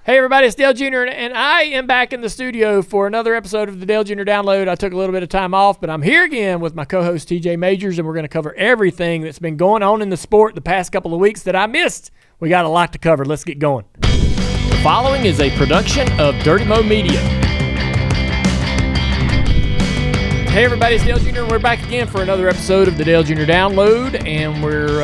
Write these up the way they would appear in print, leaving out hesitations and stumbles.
Hey everybody, it's Dale Jr. and I am back in the studio for another episode of the Dale Jr. Download. I took a little bit of time off, but I'm here again with my co-host TJ Majors, and we're going to cover everything that's been going on in the sport the past couple of weeks that I missed. We got a lot to cover. Let's get going. The following is a production of Dirty Mo Media. Hey everybody, it's Dale Jr. We're back again for another episode of the Dale Jr. Download, and we're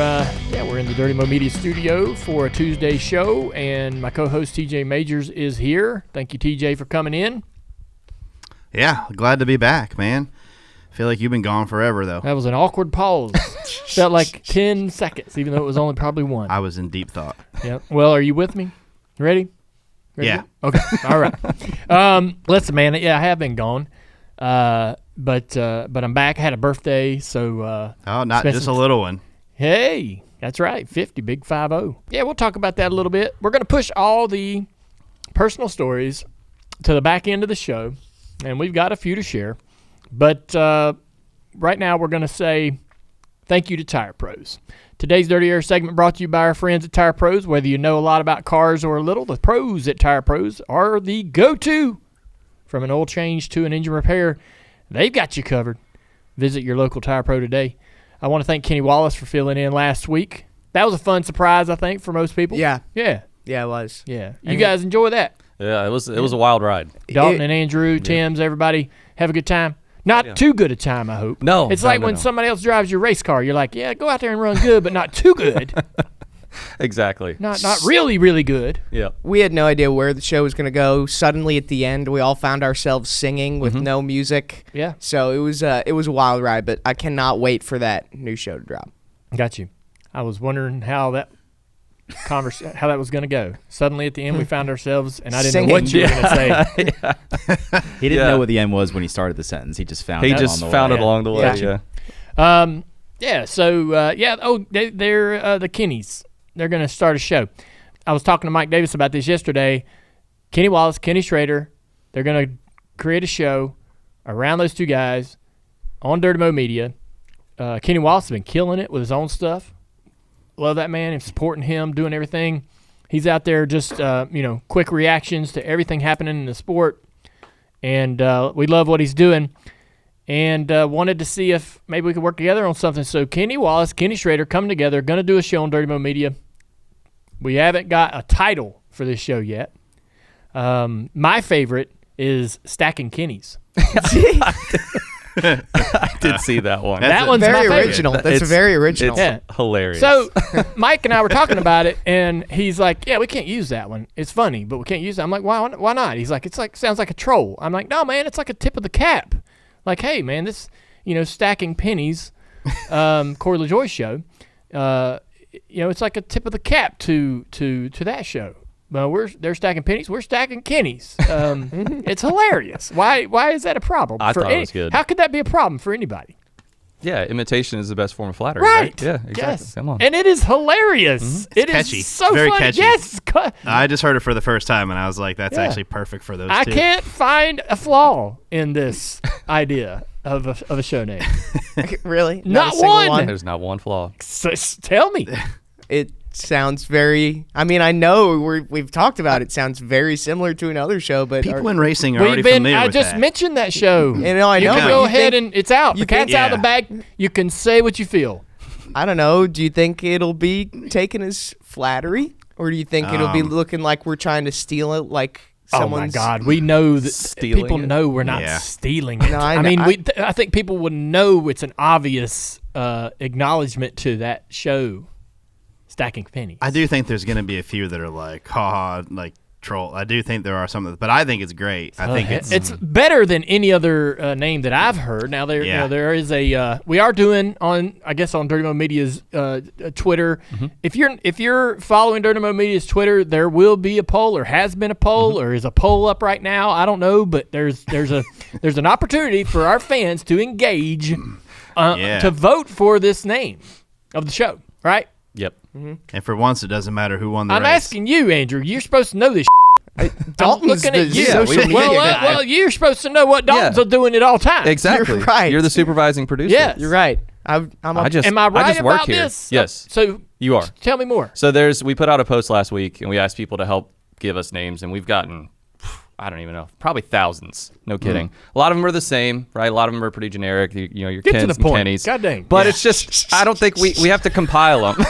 in the Dirty Mo Media studio for a Tuesday show, and my co-host TJ Majors is here. Thank you, TJ, for coming in. Yeah, glad to be back, man. I feel like you've been gone forever, though. That was an awkward pause. Felt like 10 seconds, even though it was only probably one. I was in deep thought. Yep. Well, are you with me? Ready? Yeah. Okay. All right. Listen, man. Yeah, I have been gone. But I'm back. I had a birthday, so not just a little one. Hey, that's right, 50, big 50. Yeah, we'll talk about that a little bit. We're going to push all the personal stories to the back end of the show, and we've got a few to share. But right now we're going to say thank you to Tire Pros. Today's Dirty Air segment brought to you by our friends at Tire Pros. Whether you know a lot about cars or a little, the pros at Tire Pros are the go-to. From an oil change to an engine repair, they've got you covered. Visit your local Tire Pro today. I want to thank Kenny Wallace for filling in last week. That was a fun surprise, I think, for most people. Yeah, it was. Yeah, you guys enjoy that? Yeah, it was a wild ride. Dalton and Andrew, Tim's, everybody have a good time. Not too good a time, I hope. No, it's like when somebody else drives your race car. You're like, yeah, go out there and run good, but not too good. Exactly. Not really, really good. Yeah. We had no idea where the show was going to go. Suddenly at the end, we all found ourselves singing with no music. Yeah. So it was a wild ride, but I cannot wait for that new show to drop. Got you. I was wondering how that was going to go. Suddenly at the end, we found ourselves, and I didn't know what you were going to say. He didn't know what the end was when he started the sentence. He just found it along the way. Gotcha. Yeah. They're the Kennys. They're going to start a show. I was talking to Mike Davis about this yesterday. Kenny Wallace, Kenny Schrader, they're going to create a show around those two guys on Dirty Mo Media. Kenny Wallace has been killing it with his own stuff. Love that man and supporting him, doing everything. He's out there just, quick reactions to everything happening in the sport. And we love what he's doing. And wanted to see if maybe we could work together on something. So Kenny Wallace, Kenny Schrader coming together, going to do a show on Dirty Mo Media. We haven't got a title for this show yet. My favorite is Stacking Kenny's. I did see that one. That one's very my original. That's very original. It's hilarious. So Mike and I were talking about it, and he's like, "Yeah, we can't use that one. It's funny, but we can't use it." I'm like, "Why not?" He's like, sounds like a troll." I'm like, "No, man, it's like a tip of the cap. Like, hey, man, this, Stacking Pennies, Corey LaJoy show, it's like a tip of the cap to that show. Well, they're stacking pennies. We're stacking Kenny's. It's hilarious. Why is that a problem? I thought it was good. How could that be a problem for anybody? Yeah, imitation is the best form of flattery. Right? Yeah, exactly. Yes. Come on. And it is hilarious. It's catchy. Is so very funny. catchy. Yes. I just heard it for the first time, and I was like, that's actually perfect for those two. I can't find a flaw in this idea of a show name. Really? Not a single one. There's not one flaw. So, tell me. It sounds very. I mean, I know we've talked about it. Sounds very similar to another show, but people in racing are already familiar with I just that. mentioned that show. I know. You can go ahead and it's out. The you cat's think- out of the bag. You can say what you feel. I don't know. Do you think it'll be taken as flattery, or do you think it'll be looking like we're trying to steal it, like someone's? Oh my God, we know that Stealing people it? know we're not stealing it. No, I think people would know it's an obvious acknowledgement to that show, Stacking Pennies. I do think there's going to be a few that are like, like troll. I do think there are some, but I think it's great. I think it's better than any other name that I've heard. Now there is a we are doing on Dirty Mo Media's Twitter. Mm-hmm. If you're following Dirty Mo Media's Twitter, there will be a poll, or has been a poll, or is a poll up right now. I don't know, but there's an opportunity for our fans to engage to vote for this name of the show, right? Yep. And for once, it doesn't matter who won the race. I'm asking you, Andrew. You're supposed to know this. Dalton's looking at the you. social media guy. Well, you're supposed to know what Dalton's doing at all times. Exactly. You're right. You're the supervising producer. Yes. You're right. Am I right work about here. this? Yes. So you are. Tell me more. So we put out a post last week, and we asked people to help give us names, and we've gotten, I don't even know, probably thousands. No kidding. A lot of them are the same, right? A lot of them are pretty generic. Your Get Kens to the point. and Kennys. God dang. But it's just, I don't think we have to compile them.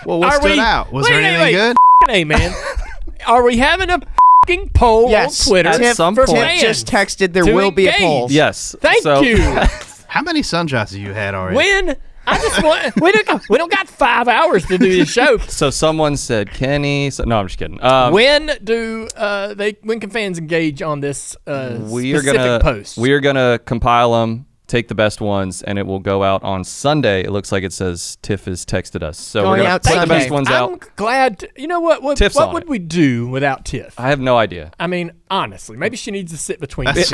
Well, what stood out? Was there anything good? Hey, man. Are we having a f***ing poll Yes. on Twitter At some for point. fans Just texted there to will be a engage? poll. Yes. Thank So- you. How many sunshots have you had already? When? I just want. We don't got 5 hours to do this show. So someone said Kenny. No, I'm just kidding. When can fans engage on this specific post? We are gonna compile them, take the best ones, and it will go out on Sunday. It looks like it says Tiff has texted us, so Going we're gonna out put the Sunday. best ones I'm out. glad. You know what? What Tiff's on would it. we do without Tiff? I have no idea. I mean, honestly, maybe she needs to sit between us.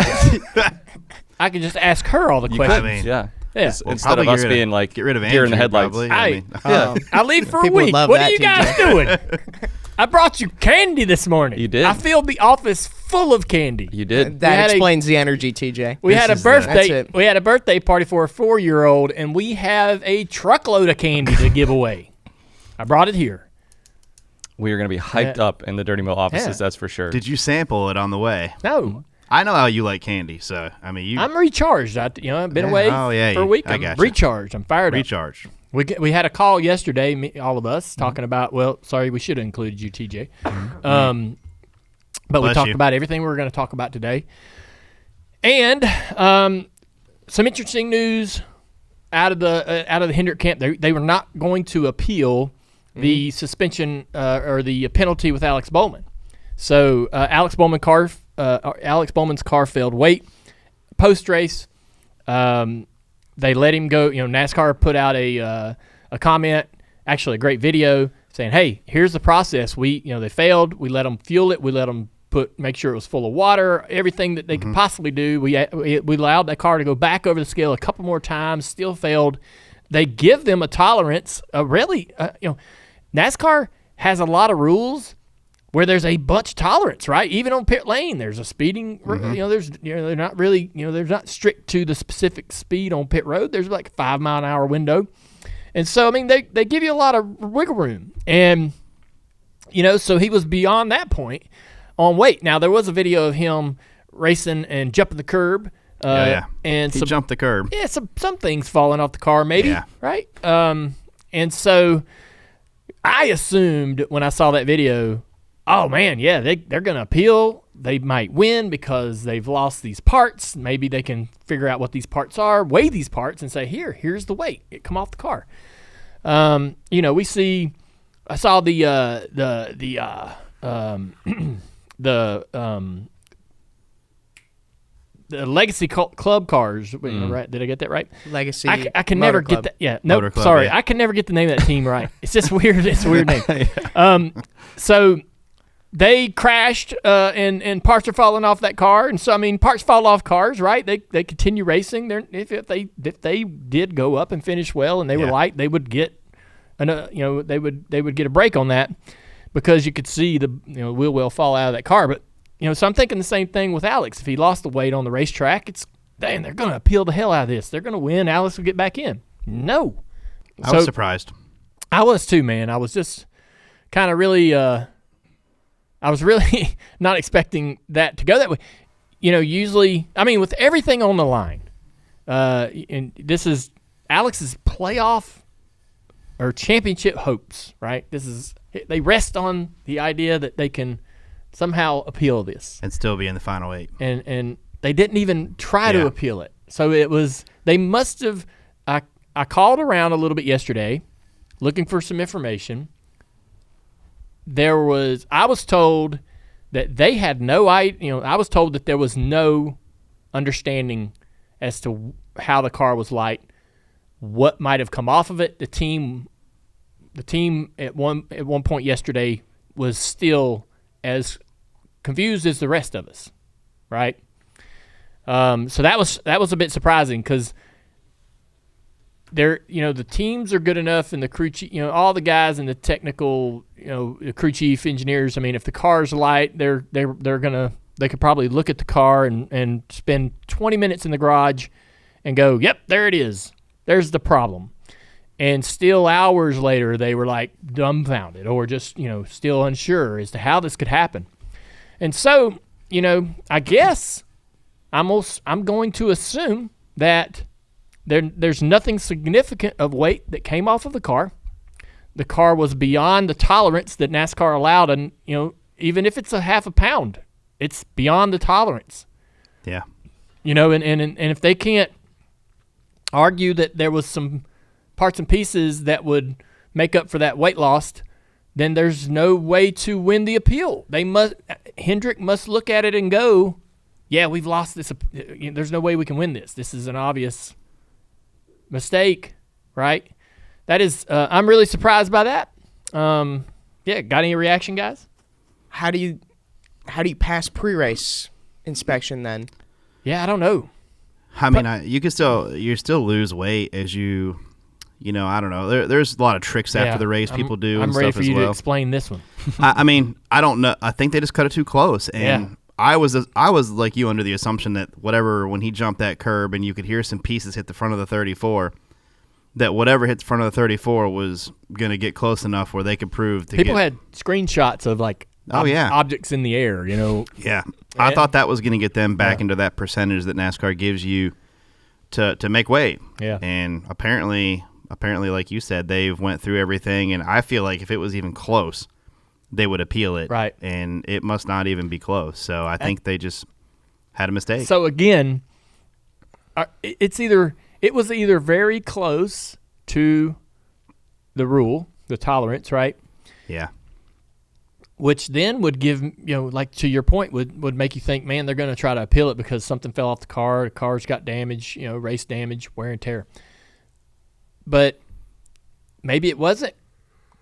I could just ask her all the questions. I mean, Yeah. Yeah. Instead of us being like get rid of deer in the Andrew, headlights. probably. I- I mean, I leave for a People would week. love What that, are you guys doing? I brought you candy this morning. You did. I filled the office full of candy. You did. That We had a- explains the energy, TJ. We had a This is the- birthday. That's it. We had a birthday party for a 4-year-old, and we have a truckload of candy to give away. I brought it here. We are gonna be hyped Yeah. up in the Dirty Mill offices. Yeah. That's for sure. did you sample it on the way? No, I know how you like candy, so I mean, you I'm recharged. I've been Yeah. away Oh, yeah, for a week. I I'm gotcha. recharged. I'm fired up. recharge. We had a call yesterday, all of us, talking about, well, sorry, we should have included you, TJ. But we Bless talked you. about everything we were going to talk about today. And some interesting news out of the Hendrick camp. They were not going to appeal the suspension or the penalty with Alex Bowman. So Alex Bowman's car failed wait post race. They let him go. NASCAR put out a comment, actually a great video saying, "Hey, here's the process. They failed. We let them fuel it. We let them make sure it was full of water. Everything that they could possibly do. We allowed that car to go back over the scale a couple more times. Still failed. They give them a tolerance. NASCAR has a lot of rules where there's a bunch of tolerance, right? Even on pit lane, there's a speeding. They're not really, they're not strict to the specific speed on pit road. There's like a 5 mile an hour window, and so I mean they give you a lot of wiggle room, and so he was beyond that point on weight. Now there was a video of him racing and jumping the curb. And He jumped the curb. Yeah, some things falling off the car, maybe, Yeah. right? And so I assumed when I saw that video, oh man, yeah, they're gonna appeal. They might win because they've lost these parts. Maybe they can figure out what these parts are, weigh these parts, and say, here's the weight. It come off the car. We see. I saw the Legacy Club cars, right? Did I get that right? Legacy. I can Motor never Club. get that. Yeah, no, Motor Club, sorry, yeah. I can never get the name of that team right. It's just weird. It's a weird name. So they crashed, and parts are falling off that car, and so I mean, parts fall off cars, right? They continue racing. If they did go up and finish well, and they were Yeah. light, they would get, they would get a break on that because you could see the wheel well fall out of that car, but. So I'm thinking the same thing with Alex. If he lost the weight on the racetrack, they're going to appeal the hell out of this. They're going to win. Alex will get back in. No. I was surprised. I was too, man. I was just kind of really, I was really not expecting that to go that way. Usually, I mean, with everything on the line, and this is Alex's playoff or championship hopes, right? They rest on the idea that they can somehow appeal this. And still be in the final 8. And they didn't even try to Yeah. appeal it. So they must have, I called around a little bit yesterday looking for some information. I was told that they had no idea, I was told that there was no understanding as to how the car was light, what might have come off of it. The team at one point yesterday was still as confused as the rest of us, right? So that was a bit surprising because the teams are good enough, and the crew chief, all the guys and the technical, the crew chief engineers. I mean, if the car's light, they could probably look at the car and spend 20 minutes in the garage and go, yep, there it is. There's the problem. And still hours later, they were like dumbfounded or just, still unsure as to how this could happen. And so, I guess I'm going to assume that there's nothing significant of weight that came off of the car. The car was beyond the tolerance that NASCAR allowed, and even if it's a half a pound, it's beyond the tolerance. Yeah. And if they can't argue that there was some parts and pieces that would make up for that weight loss, then there's no way to win the appeal. Hendrick must look at it and go, yeah, we've lost this. There's no way we can win this. This is an obvious mistake, right? That is, I'm really surprised by that. Got any reaction, guys? How do you pass pre-race inspection then? Yeah, I don't know. I mean, you still lose weight as you I don't know. There's a lot of tricks after the race people do. I'm and ready stuff for you as well. to explain this one. I mean, I don't know. I think they just cut it too close, and I was like you under the assumption that when he jumped that curb and you could hear some pieces hit the front of the 34. That whatever hit the front of the 34 was going to get close enough where they could prove to People had screenshots of objects in the air, Yeah. I thought that was going to get them back into that percentage that NASCAR gives you to make weight. Yeah. And apparently, like you said, they've went through everything, and I feel like if it was even close, they would appeal it. Right. And it must not even be close. So I think they just had a mistake. So again, it was either very close to the rule, the tolerance, right? Yeah. Which then would give, like to your point, would make you think, man, they're going to try to appeal it because something fell off the car's got damage, race damage, wear and tear. But maybe it wasn't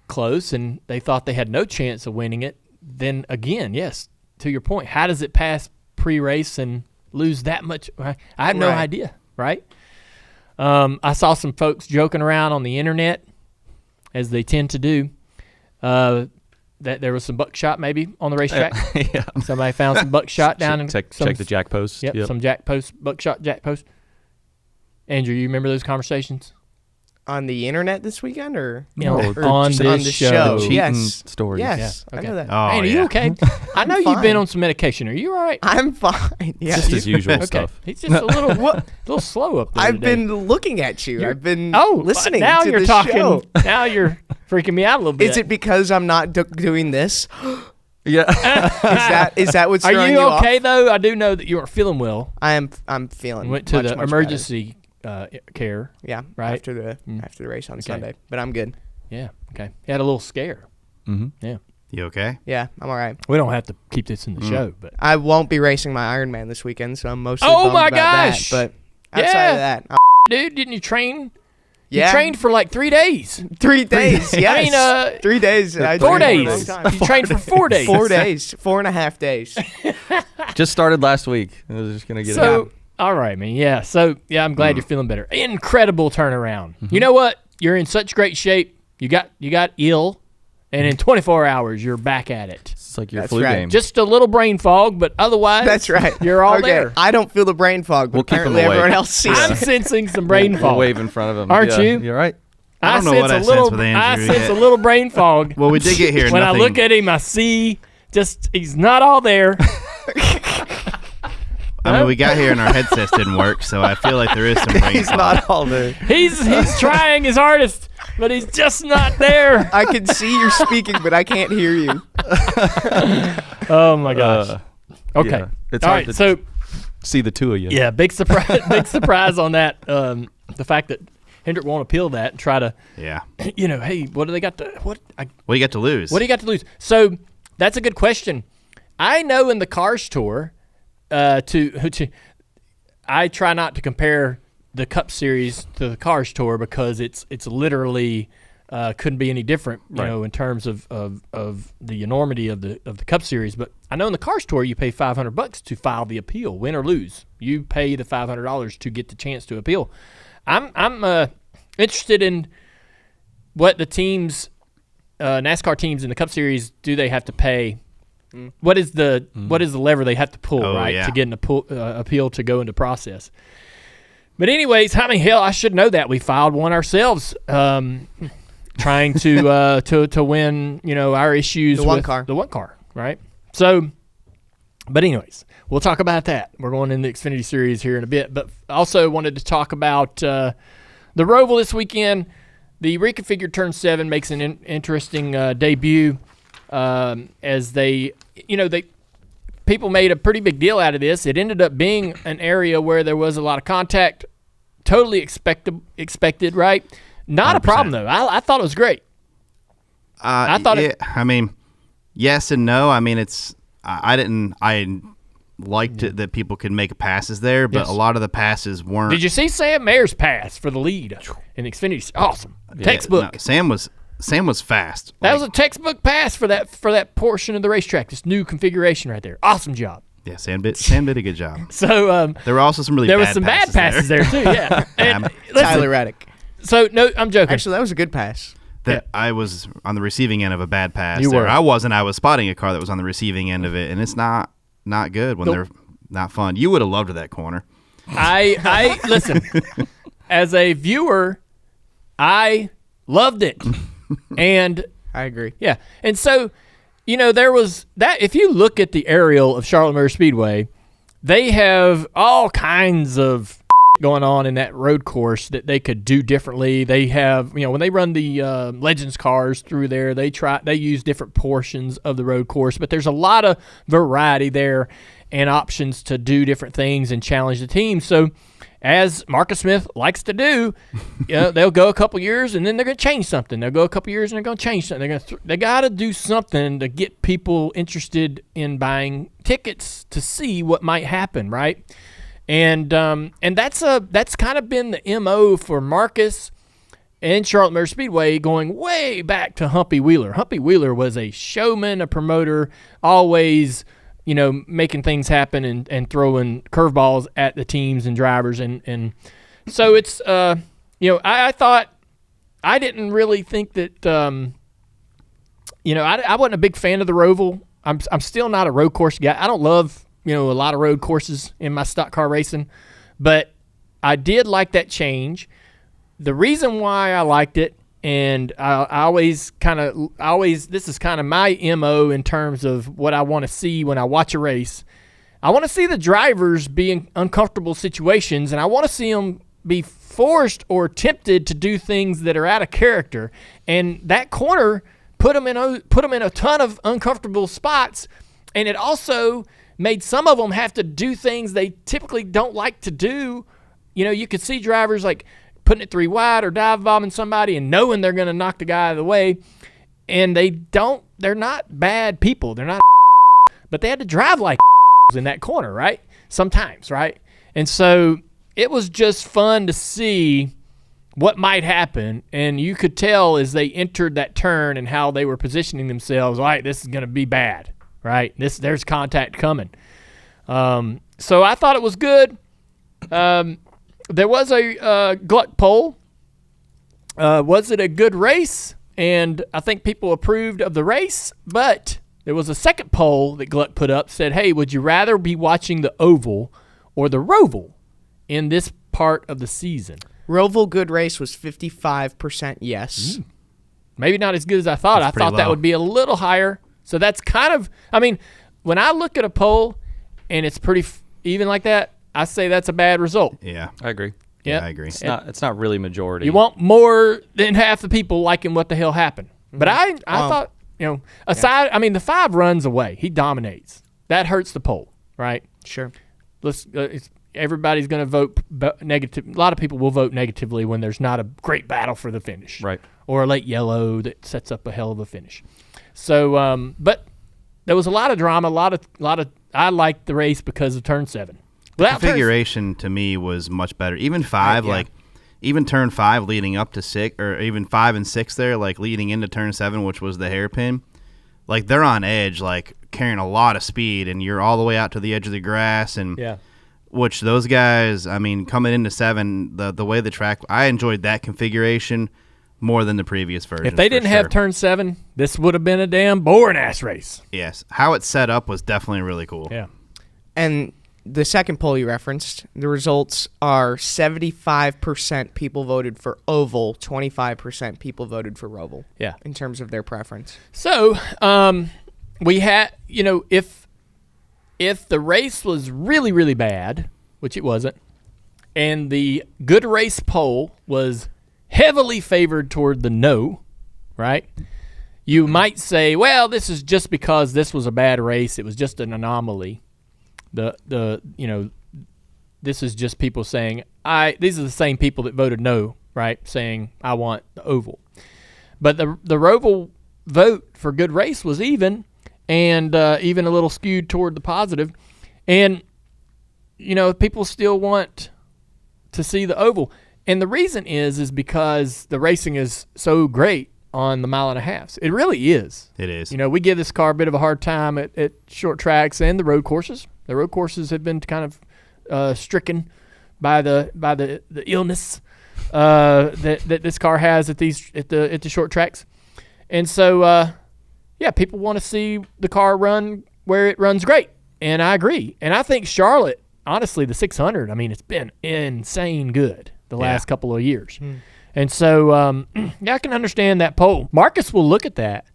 close and they thought they had no chance of winning it. Then again, yes, to your point, how does it pass pre-race and lose that much? I have no idea, right? I saw some folks joking around on the internet, as they tend to do, that there was some buckshot maybe on the racetrack. Yeah. Somebody found some buckshot down and check the jack post. Yep, some buckshot jack post. Andrew, you remember those conversations? On the internet this weekend, or on the show? Yes, stories. Yes, Yeah, okay. I know that. Oh, Hey, are you okay? I know you've been on some medication. Are you all right? I'm fine. Yeah, Just his usual Okay. stuff. He's just a little slow up there I've today. been looking at you. I've been listening. Now to you're the talking. show. Now you're freaking me out a little bit. Is it because I'm not doing this? Yeah. Is that what's Are throwing you okay off? though? I do know that you weren't feeling well. I'm feeling. Went to much, the much emergency care. better. Yeah, right? after the race on Sunday, but I'm good. Yeah. Okay. He had a little scare. Mm-hmm. Yeah. You okay? Yeah, I'm all right. We don't have to keep this in the show, but I won't be racing my Ironman this weekend, so I'm mostly Oh bummed my about gosh! that. But outside of that, dude, didn't you train? yeah, You trained for like 3 days. 3 days. Yes, I mean, 3 days. I 4 trained for a days. long time. You trained for 4 days. 4 days, 4.5 days. Just started last week. I was just gonna get it So, out. all right, man. Yeah. So, yeah, I'm glad you're feeling better. Incredible turnaround. You know what? You're in such great shape. You got ill, and in 24 hours, you're back at it. It's like your That's flu right. game. Just a little brain fog, but otherwise, That's right. You're all Okay, there. I don't feel the brain fog, but We'll keep 'em apparently away. everyone else sees I'm it. sensing some brain We'll fog. wave in front of him. Aren't Yeah, you? You're right. I don't know what I sense with Andrew I sense yet. a little brain fog. Well, we did get here. When nothing, I look at him, I see he's not all there. I mean, we got here and our headsets didn't work, so I feel like there is some brain He's fog. not all there. He's trying his hardest, but he's just not there. I can see you're speaking, but I can't hear you. Oh my gosh. Okay. Yeah. It's All hard right. to So see the two of you. yeah, big surprise. Big surprise on that. The fact that Hendrick won't appeal that and try to, Yeah. hey, what do they got to What do you got to lose? What do you got to lose? So that's a good question. I know in the Cars Tour, I try not to compare the Cup Series to the Cars Tour because it's literally couldn't be any different, you know, in terms of the enormity of the Cup Series. But I know in the Cars Tour you pay $500 to file the appeal, win or lose. You pay the $500 to get the chance to appeal. I'm interested in what the teams, NASCAR teams in the Cup Series, do they have to pay? What is the lever they have to pull to get an appeal to go into process? But anyways, I mean, hell, I should know that we filed one ourselves, trying to win, our issues The one with car. the one car, right? So But anyways, we'll talk about that. We're going in the Xfinity Series here in a bit. But also wanted to talk about the Roval this weekend. The reconfigured Turn 7 makes an interesting debut as people made a pretty big deal out of this. It ended up being an area where there was a lot of contact, totally expected, right? Not 100%. A problem, though. I thought it was great. I mean, yes and no. I mean, I liked it that people could make passes there, but a lot of the passes weren't. Did you see Sam Mayer's pass for the lead in Xfinity? Awesome. Textbook. No, Sam was fast. That was a textbook pass for that portion of the racetrack, this new configuration right there. Awesome job. Yeah, Sam did a good job. So there were also some really bad passes there too. Yeah, and Tyler Reddick. So no, I'm joking. Actually, that was a good pass. I was on the receiving end of a bad pass. You were. I wasn't. I was spotting a car that was on the receiving end of it, and it's not good when they're not fun. You would have loved that corner. I listen. As a viewer, I loved it, and I agree. Yeah, and so there was that. If you look at the aerial of Charlotte Motor Speedway, they have all kinds of going on in that road course that they could do differently. They have, when they run the Legends cars through there, they use different portions of the road course, but there's a lot of variety there and options to do different things and challenge the team. So as Marcus Smith likes to do, they'll go a couple years and then they're going to change something. They'll go a couple years and they're going to change something. They got to do something to get people interested in buying tickets to see what might happen, right? And that's kind of been the MO for Marcus and Charlotte Motor Speedway going way back to Humpy Wheeler. Humpy Wheeler was a showman, a promoter, always, making things happen and throwing curveballs at the teams and drivers. And so it's, I thought, I didn't really think that, I wasn't a big fan of the Roval. I'm still not a road course guy. I don't love a lot of road courses in my stock car racing, but I did like that change. The reason why I liked it, and this is kind of my MO in terms of what I want to see when I watch a race. I want to see the drivers be in uncomfortable situations, and I want to see them be forced or tempted to do things that are out of character. And that corner put them in a ton of uncomfortable spots, and it also made some of them have to do things they typically don't like to do. You could see drivers like putting it 3 wide or dive bombing somebody and knowing they're going to knock the guy out of the way. And they're not bad people. They're not, but they had to drive like in that corner, right? Sometimes, right? And so it was just fun to see what might happen. And you could tell as they entered that turn and how they were positioning themselves, all right, this is going to be bad. Right, there's contact coming. So I thought it was good. There was a Gluck poll. Was it a good race? And I think people approved of the race. But there was a second poll that Gluck put up, said, hey, would you rather be watching the Oval or the Roval in this part of the season? Roval good race was 55% yes. Maybe not as good as I thought. I thought that would be a little higher. So that's kind of, when I look at a poll and it's pretty even like that, I say that's a bad result. Yeah, I agree. Yeah, I agree. It's not really majority. You want more than half the people liking what the hell happened. But I thought, aside, the 5 runs away, he dominates. That hurts the poll, right? Sure. Everybody's going to vote negative. A lot of people will vote negatively when there's not a great battle for the finish. Right. Or a late yellow that sets up a hell of a finish. So, but there was a lot of drama, a lot of. I liked the race because of Turn 7. The configuration to me was much better. Even 5, even Turn 5 leading up to 6, or even 5 and 6 there, like leading into Turn 7, which was the hairpin. Like they're on edge, like carrying a lot of speed, and you're all the way out to the edge of the grass, and which those guys, coming into 7, the way the track, I enjoyed that configuration more than the previous version. If they didn't have Turn 7, this would have been a damn boring-ass race. Yes. How it's set up was definitely really cool. Yeah. And the second poll you referenced, the results are 75% people voted for Oval, 25% people voted for Roval. Yeah. In terms of their preference. So, we had, if if the race was really, really bad, which it wasn't, and the good race poll was heavily favored toward the no, right? You might say, well, this is just because this was a bad race. It was just an anomaly. This is just people saying, these are the same people that voted no, right? Saying, I want the oval. But the Roval vote for good race was even, and even a little skewed toward the positive. And, people still want to see the oval. And the reason is because the racing is so great on the mile and a half. It really is. It is. We give this car a bit of a hard time at short tracks and the road courses. The road courses have been kind of stricken by the illness that this car has at the short tracks. And so people want to see the car run where it runs great. And I agree. And I think Charlotte, honestly, the 600, it's been insane good the last couple of years. And so, I can understand that poll. Marcus will look at that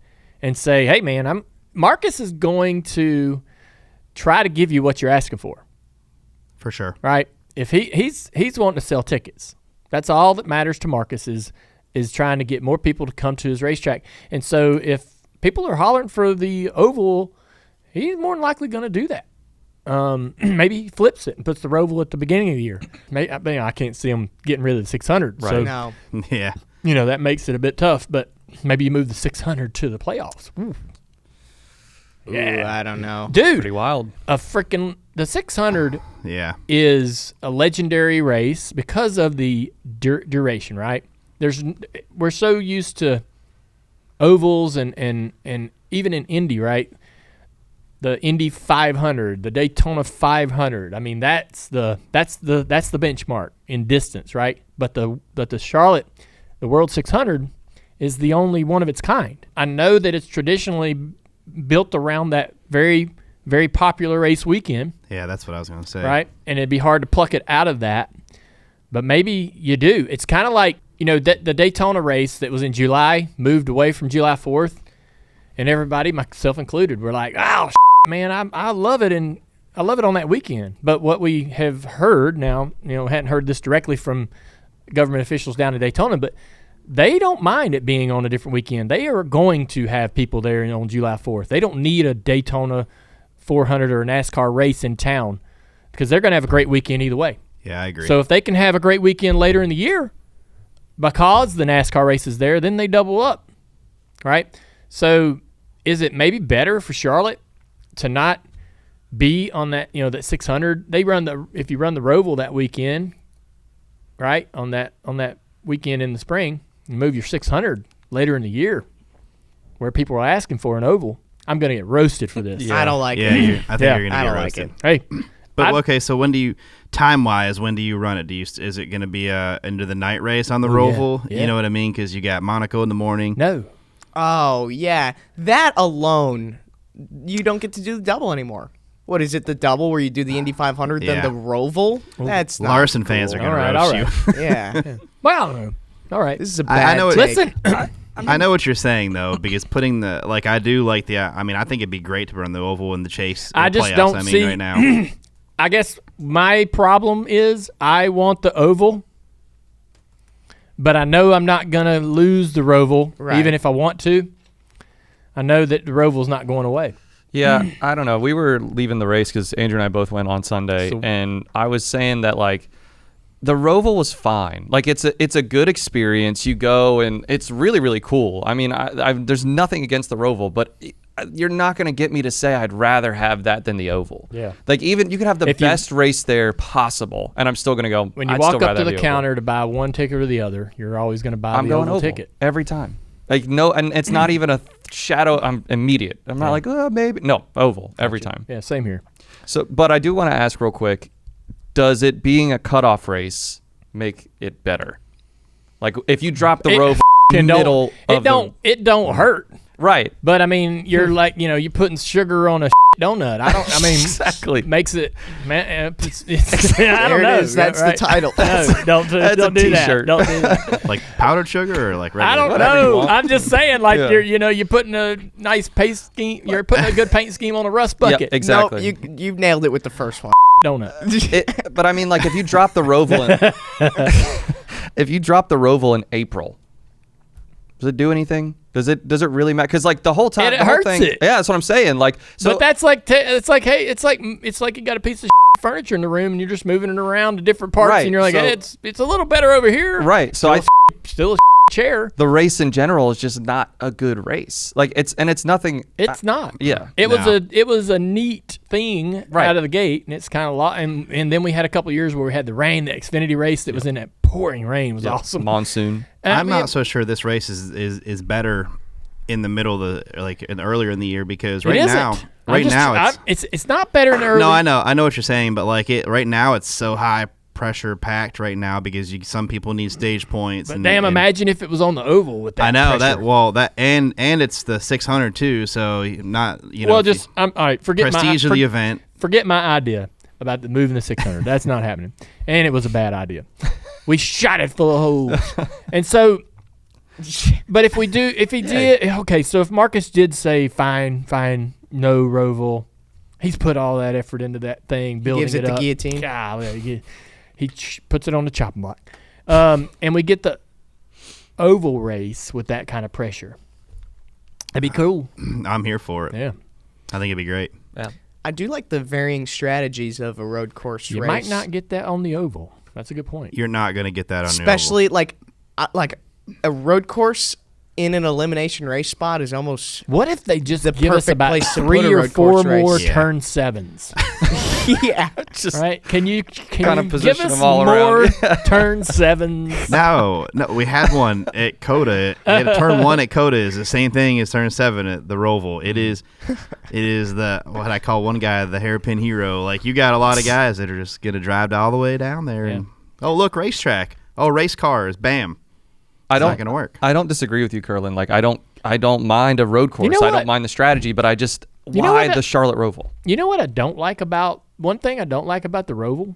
and say, hey, man, Marcus is going to try to give you what you're asking for. For sure. Right? If he's wanting to sell tickets. That's all that matters to Marcus is trying to get more people to come to his racetrack. And so if people are hollering for the oval, he's more than likely going to do that. Maybe he flips it and puts the Roval at the beginning of the year. I can't see him getting rid of the 600. Right. So, No. Yeah. That makes it a bit tough, but maybe you move the 600 to the playoffs. Ooh. Yeah. Ooh, I don't know. Dude, Pretty wild. The 600 is a legendary race because of the duration, right? We're so used to ovals and even in Indy, right? The Indy 500, the Daytona 500. That's the benchmark in distance, right? But the Charlotte, the World 600, is the only one of its kind. I know that it's traditionally built around that very, very popular race weekend. Yeah, that's what I was going to say. Right? And it'd be hard to pluck it out of that. But maybe you do. It's kind of like, the Daytona race that was in July moved away from July 4th. And everybody, myself included, were like, oh, man, I love it. And I love it on that weekend. But what we have heard now, hadn't heard this directly from government officials down in Daytona, but they don't mind it being on a different weekend. They are going to have people there on July 4th. They don't need a Daytona 400 or a NASCAR race in town because they're going to have a great weekend either way. Yeah, I agree. So if they can have a great weekend later in the year because the NASCAR race is there, then they double up, right? So is it maybe better for Charlotte to not be on that, that 600? If you run the Roval that weekend, right, on that weekend in the spring, and move your 600 later in the year where people are asking for an oval. I'm going to get roasted for this. I don't like it. I think you're going to I get don't roasted. like it. Hey. But okay, so when do you time-wise, when do you run it? Is it going to be into the night race on the Roval? Yeah. You know what I mean? Because you got Monaco in the morning. No. Oh, yeah. That alone, you don't get to do the double anymore. What is it, the double where you do the Indy 500, Yeah. then the Roval? That's not Larson cool. fans are going to All roast right. you. Yeah. Well, I don't know. All right. This is a I bad know it- take. Listen. I know what you're saying though, because putting I do like the. I think it'd be great to run the oval in the chase. I just playoffs, don't see right now. I guess my problem is I want the oval, but I know I'm not going to lose the Roval, Right. even if I want to. I know that the Roval's not going away. Yeah, I don't know. We were leaving the race because Andrew and I both went on Sunday, and I was saying that the Roval was fine. It's a good experience. You go and it's really, really cool. There's nothing against the Roval, but you're not going to get me to say I'd rather have that than the oval. Yeah. Even you could have the best race there possible, and I'm still going to go. When you I'd walk still up rather to the have counter to buy one ticket or the other, you're always going to buy I'm the going oval oval ticket. every time. No, and it's not even a shadow. I'm immediate. I'm not maybe. No, oval every time. Yeah, same here. So, but I do want to ask real quick, does it being a cutoff race make it better? If you drop the row It middle don't hurt. Right. But I mean, you're like, you're putting sugar on a donut. I mean, Exactly. makes it, man. I don't know. That's right? the title. No, don't do a that. t-shirt. Don't do that. Like powdered sugar or like regular? I don't Whatever you know. want. I'm just saying, like Yeah. you're putting a nice paint scheme. You're putting a good paint scheme on a rust bucket. Yep, exactly. No, you nailed it with the first one. Donut. But I mean, like, if you drop the Roval in April, does it do anything? Does it really matter? Because like the whole time, It the whole hurts thing, it. yeah, that's what I'm saying. Like, so But that's like it's like you got a piece of furniture in the room and you're just moving it around to different parts Right, and you're like, so- hey, it's a little better over here. right. So Still a chair. the race in general is just not a good race. Like it's nothing. It's not. Yeah. It was No. it was a neat thing Right. out of the gate, and it's kind of and then we had a couple of years where we had the rain, the Xfinity race that was in that pouring rain was awesome. Monsoon. I'm not so sure this race is better in the middle of earlier in the year because It isn't. It's not better in the early. No, I know what you're saying, but like right now it's so high pressure packed right now because some people need stage points. But and, damn, and imagine if it was on the oval with that. I know pressure. that and it's the 600 too, so not Well, just all right. Forget prestige of the event. Forget my idea about moving the 600. That's not happening, and it was a bad idea. We shot it full of holes, and so. But if he did, okay. So if Marcus did say fine, no Roval, he's put all that effort into that thing, building gives it the up. guillotine. Golly, he puts it on the chopping block, and we get the oval race with that kind of pressure. That'd be cool. I'm here for it. Yeah, I think it'd be great. Yeah. I do like the varying strategies of a road course you race. might not get that on the oval. That's a good point. You're not going to get that on especially like a road course in an elimination race spot is almost What if they just The give us perfect about place to 3 put a or road 4 course race. more Yeah. turn sevens? yeah. Just Right? Can you Kinda give position us them all more around. turn sevens? No, we had one at Coda. We had a turn 1 at Coda is the same thing as turn 7 at the Roval. It is the what I call one guy the hairpin hero. Like you got a lot of guys that are just gonna drive all the way down there and look, racetrack. Oh, race cars. Bam. It's not gonna work. I don't disagree with you, Curlin. Like I don't mind a road course. know I what? don't mind the strategy, but I just know why what? the Charlotte Roval? You know what I don't like about one thing I don't like about the Roval?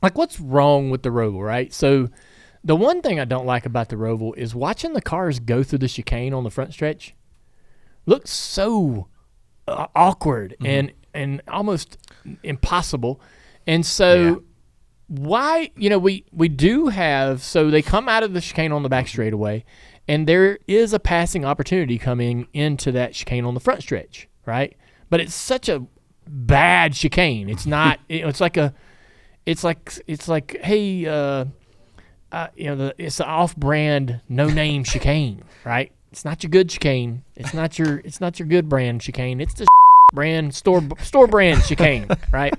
Like what's wrong with the Roval, right? So the one thing I don't like about the Roval is watching the cars go through the chicane on the front stretch. Looks so awkward and almost impossible. And so why, we do have, so they come out of the chicane on the back straightaway, and there is a passing opportunity coming into that chicane on the front stretch, right? But it's such a bad chicane. It's not, it's like, hey, it's an off-brand, no-name chicane, right? It's not your good chicane. It's not your good brand chicane. It's the brand store brand chicane, right?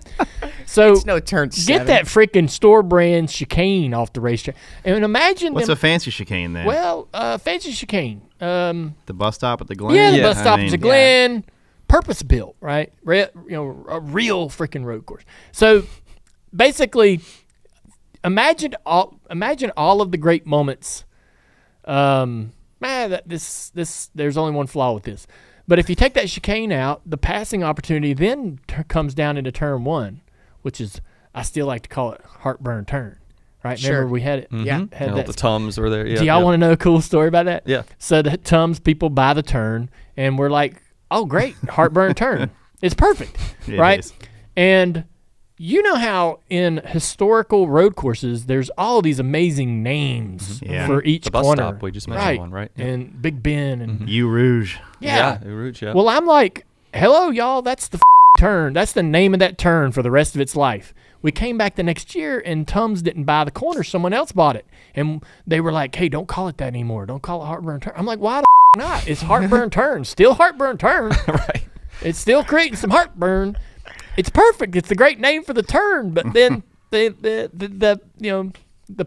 So It's no turn get 7. that freaking store brand chicane off the racetrack. And imagine What's them, a fancy chicane then? well, fancy chicane. The bus stop at the Glen? Yeah, the Yeah, bus stop I is mean, a Glen, purpose built, right? A real freaking road course. So basically, imagine all of the great moments. There's only one flaw with this, but if you take that chicane out, the passing opportunity then comes down into turn 1, which is I still like to call it heartburn turn. Right? Sure. Remember we had it. Yeah. Had The Tums were there. Yeah, Do y'all want to know a cool story about that? Yeah. So the Tums people buy the turn, and we're like, oh, great, heartburn turn. It's perfect, It right? is. And you know how in historical road courses, there's all these amazing names Yeah. for each The bus corner. stop, we just mentioned right. one, right? Yeah. And Big Ben. And You Rouge. yeah. Rouge, yeah. Well, I'm like, hello, y'all, that's the turn. That's the name of that turn for the rest of its life. We came back the next year, and Tums didn't buy the corner. Someone else bought it. And they were like, hey, don't call it that anymore. Don't call it Heartburn Turn. I'm like, why the not? It's Heartburn Turn. Still Heartburn Turn. Right. It's still creating some heartburn. It's perfect. It's the great name for the turn. But then the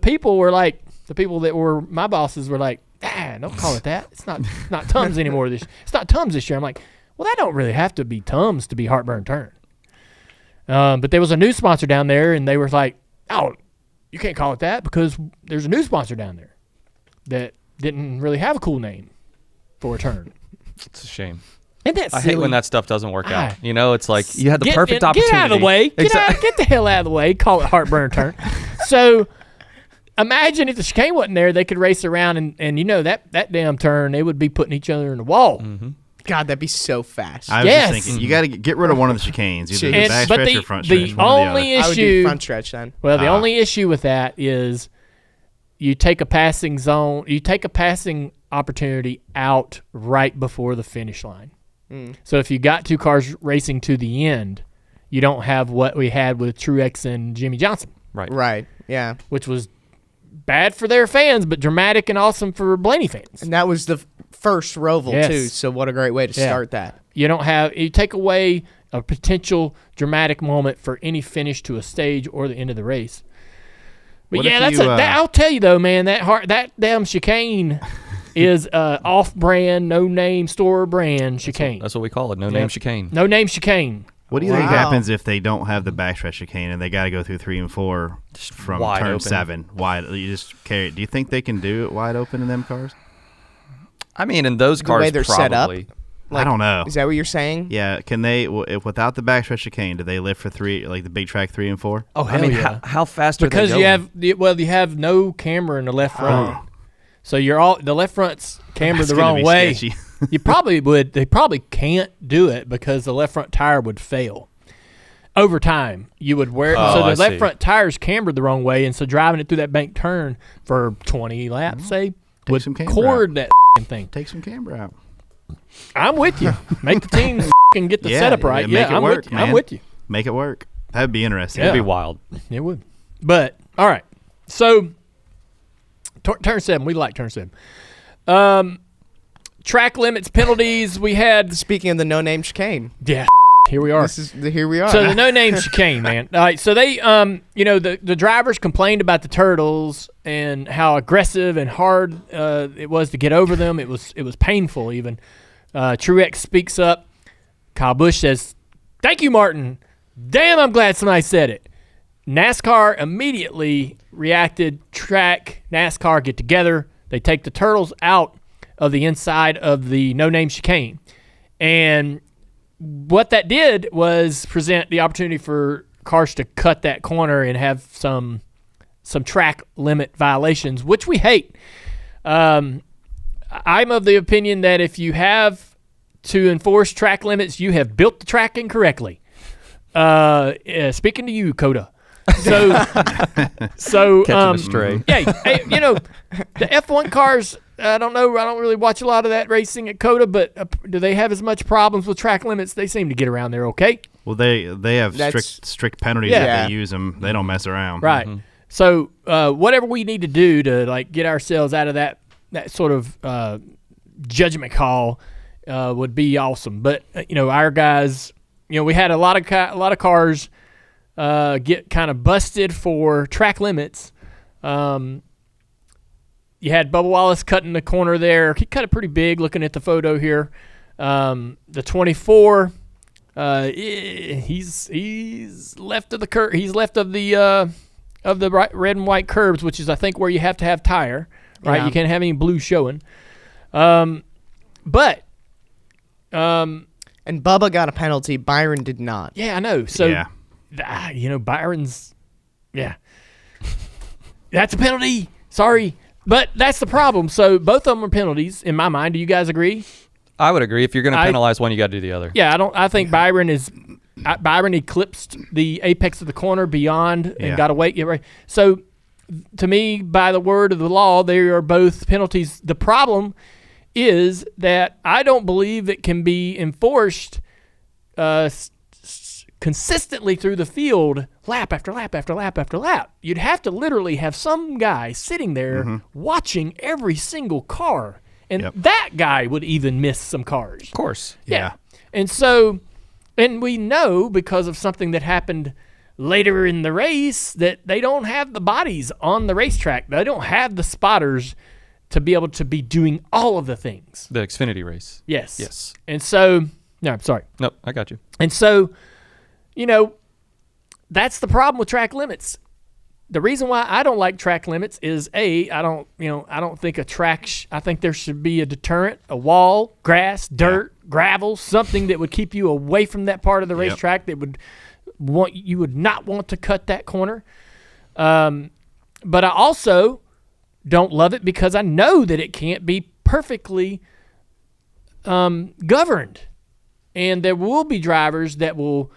people were like, the people that were my bosses were like, don't call it that. It's not Tums anymore. It's not Tums this year. I'm like, well, that don't really have to be Tums to be Heartburn Turn. But there was a new sponsor down there, and they were like, oh, you can't call it that because there's a new sponsor down there that didn't really have a cool name for a turn. It's a shame. Isn't that I silly? hate when that stuff doesn't work out. You know, it's like you had the perfect opportunity. Get out of the way. Get the hell out of the way. Call it heartburn turn. So imagine if the chicane wasn't there, they could race around and you know that damn turn, they would be putting each other in the wall. Mm-hmm. God, that'd be so fast. I was just thinking, you got to get rid of one of the chicanes, either the back stretch or front stretch. The only issue, I would do front stretch then. Well, the only issue with that is you take a passing zone, you take a passing opportunity out right before the finish line. So if you got two cars racing to the end, you don't have what we had with Truex and Jimmy Johnson. Right. Yeah. Which was bad for their fans, but dramatic and awesome for Blaney fans. And that was the first Roval too. So what a great way to start that. You take away a potential dramatic moment for any finish to a stage or the end of the race. But I'll tell you though, man, that damn chicane is off-brand, no-name, store-brand chicane. That's what we call it, no-name chicane. No-name chicane. What do you think happens if they don't have the backstretch chicane and they got to go through 3 and 4 from turn open. 7 wide? You just carry it. Do you think they can do it wide open in them cars? I mean, in those cars, the way they're set up. I don't know. Is that what you're saying? Yeah. Can they, without the backstretch chicane, do they lift for 3, like the big track 3 and 4? Oh, hell yeah. How fast are they going? Because you have no camber in the left front. So the left front's cambered the wrong way. They probably can't do it because the left front tire would fail. Over time, you would wear the left front tire's cambered the wrong way, and so driving it through that bank turn for 20 laps, say, would cord that thing. Take some camber out. I'm with you. Make the team and get the setup right. I'm with you. Make it work. That'd be interesting. It'd be wild. It would. But all right, so turn 7. We like turn 7. Track limits, penalties. We had. Speaking of the no-name chicane. Yeah. Here we are. Here we are. So the no-name chicane, man. All right. So they, the drivers complained about the turtles and how aggressive and hard it was to get over them. It was painful even. Truex speaks up. Kyle Busch says, "Thank you, Martin. Damn, I'm glad somebody said it." NASCAR immediately reacted. Track, NASCAR get together. They take the turtles out of the inside of the no-name chicane. And what that did was present the opportunity for cars to cut that corner and have some track limit violations, which we hate. I'm of the opinion that if you have to enforce track limits, you have built the track incorrectly. Speaking to you, Coda. So catch them astray. Yeah, the F1 cars. I don't know. I don't really watch a lot of that racing at COTA, but do they have as much problems with track limits? They seem to get around there okay. Well, they have strict penalties if they use them. They don't mess around. Right. Mm-hmm. So whatever we need to do to get ourselves out of that sort of judgment call would be awesome. But our guys, we had a lot of cars get kind of busted for track limits. You had Bubba Wallace cutting the corner there. He cut it pretty big looking at the photo here. The 24, he's left of the curve. He's left of the red and white curbs, which is, I think, where you have to have tire, right? Yeah. You can't have any blue showing. And Bubba got a penalty. Byron did not. Yeah, I know. So, Byron's, that's a penalty. Sorry. But that's the problem. So both of them are penalties in my mind. Do you guys agree? I would agree. If you're going to penalize one, you got to do the other. Yeah, I think Byron eclipsed the apex of the corner beyond and got away. Yeah, right. So to me, by the word of the law, they are both penalties. The problem is that I don't believe it can be enforced consistently through the field, lap after lap after lap after lap. You'd have to literally have some guy sitting there watching every single car, and that guy would even miss some cars. Of course. Yeah. And so, and we know because of something that happened later in the race that they don't have the bodies on the racetrack. They don't have the spotters to be able to be doing all of the things. The Xfinity race. Yes. And so, no, I'm sorry. No, I got you. And so, that's the problem with track limits. the reason why I don't like track limits is I don't think I think there should be a deterrent, a wall, grass, dirt, gravel, something that would keep you away from that part of the racetrack that you would not want to cut that corner. But I also don't love it because I know that it can't be perfectly governed. And there will be drivers that will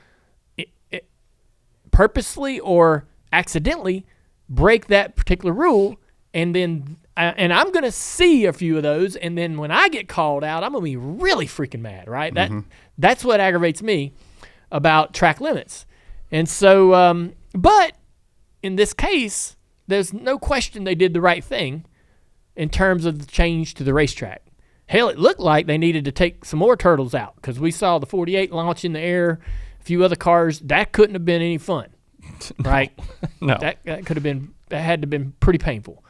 purposely or accidentally break that particular rule, and then I'm going to see a few of those, and then when I get called out, I'm going to be really freaking mad, right? That's what aggravates me about track limits. And so, but in this case, there's no question they did the right thing in terms of the change to the racetrack. Hell, it looked like they needed to take some more turtles out because we saw the 48 launch in the air, a few other cars. That couldn't have been any fun, right? No. That had to have been pretty painful.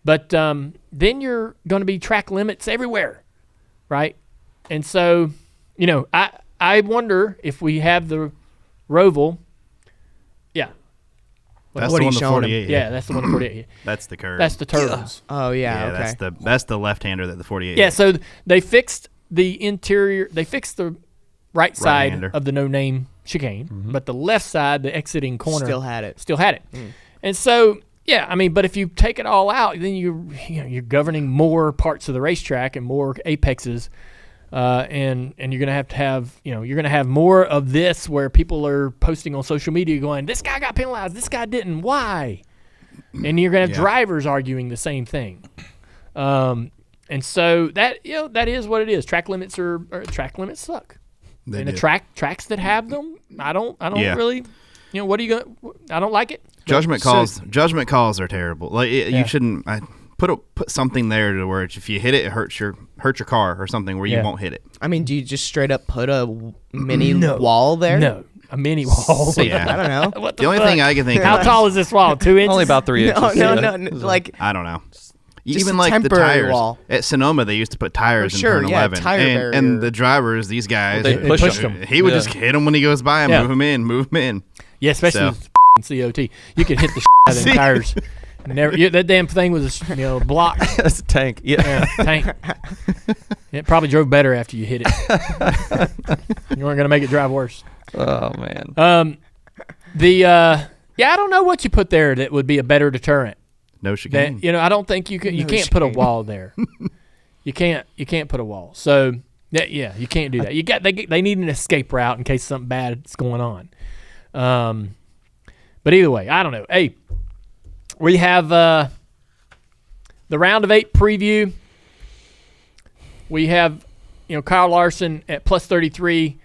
But then you're going to be track limits everywhere, right? And so, I wonder if we have the Roval. Yeah. That's what the are one you the showing 48. Yeah, that's the one, the 48. That's the curve. That's the turtles. Oh, yeah, okay. That's the left-hander that the 48. Yeah, so they fixed the interior. They fixed the right side Right-hander. of the no-name chicane, but the left side, the exiting corner, Still had it. And so, but if you take it all out, then you're governing more parts of the racetrack and more apexes, and you're gonna have you're gonna have more of this where people are posting on social media going, this guy got penalized, this guy didn't, why? And you're gonna have drivers arguing the same thing. And so that that is what it is. Track limits suck. And the tracks that have them, I don't really, what are you going? I don't like it. Judgment calls are terrible. Like you shouldn't put something there to where if you hit it, it hurts your car or something where you won't hit it. I mean, do you just straight up put a mini wall there? No, a mini wall. Yeah. I don't know. What The only thing I can think How of tall is this wall? 2 inches? Only about 3 inches. No, like I don't know. Just Even a like the temporary tires wall. at Sonoma, they used to put tires in turn 11, tire barrier. and the drivers, these guys, They push them. He would just hit them when he goes by and move them in. Yeah, especially with COT. You could hit the out of them tires. That damn thing was a block. That's a tank. Yeah. Tank. It probably drove better after you hit it. You weren't going to make it drive worse. Oh man. I don't know what you put there that would be a better deterrent. No chicane. I don't think you can't put a wall there. You can't put a wall. So you can't do that. They need an escape route in case something bad is going on. But either way, I don't know. Hey, we have the round of 8 preview. We have Kyle Larson at plus 33.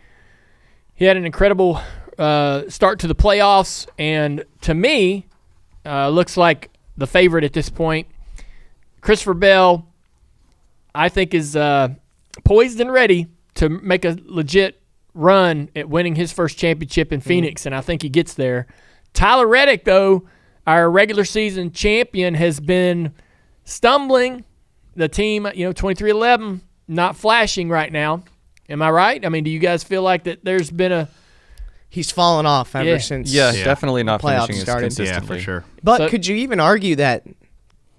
He had an incredible start to the playoffs, and to me, looks like the favorite at this point. Christopher Bell, I think, is poised and ready to make a legit run at winning his first championship in Phoenix, and I think he gets there. Tyler Reddick, though, our regular season champion, has been stumbling. The team, 23-11, not flashing right now. Am I right? I mean, do you guys feel like that there's been he's fallen off ever since definitely not playoffs finishing started. as consistently. Yeah, for sure. But could you even argue that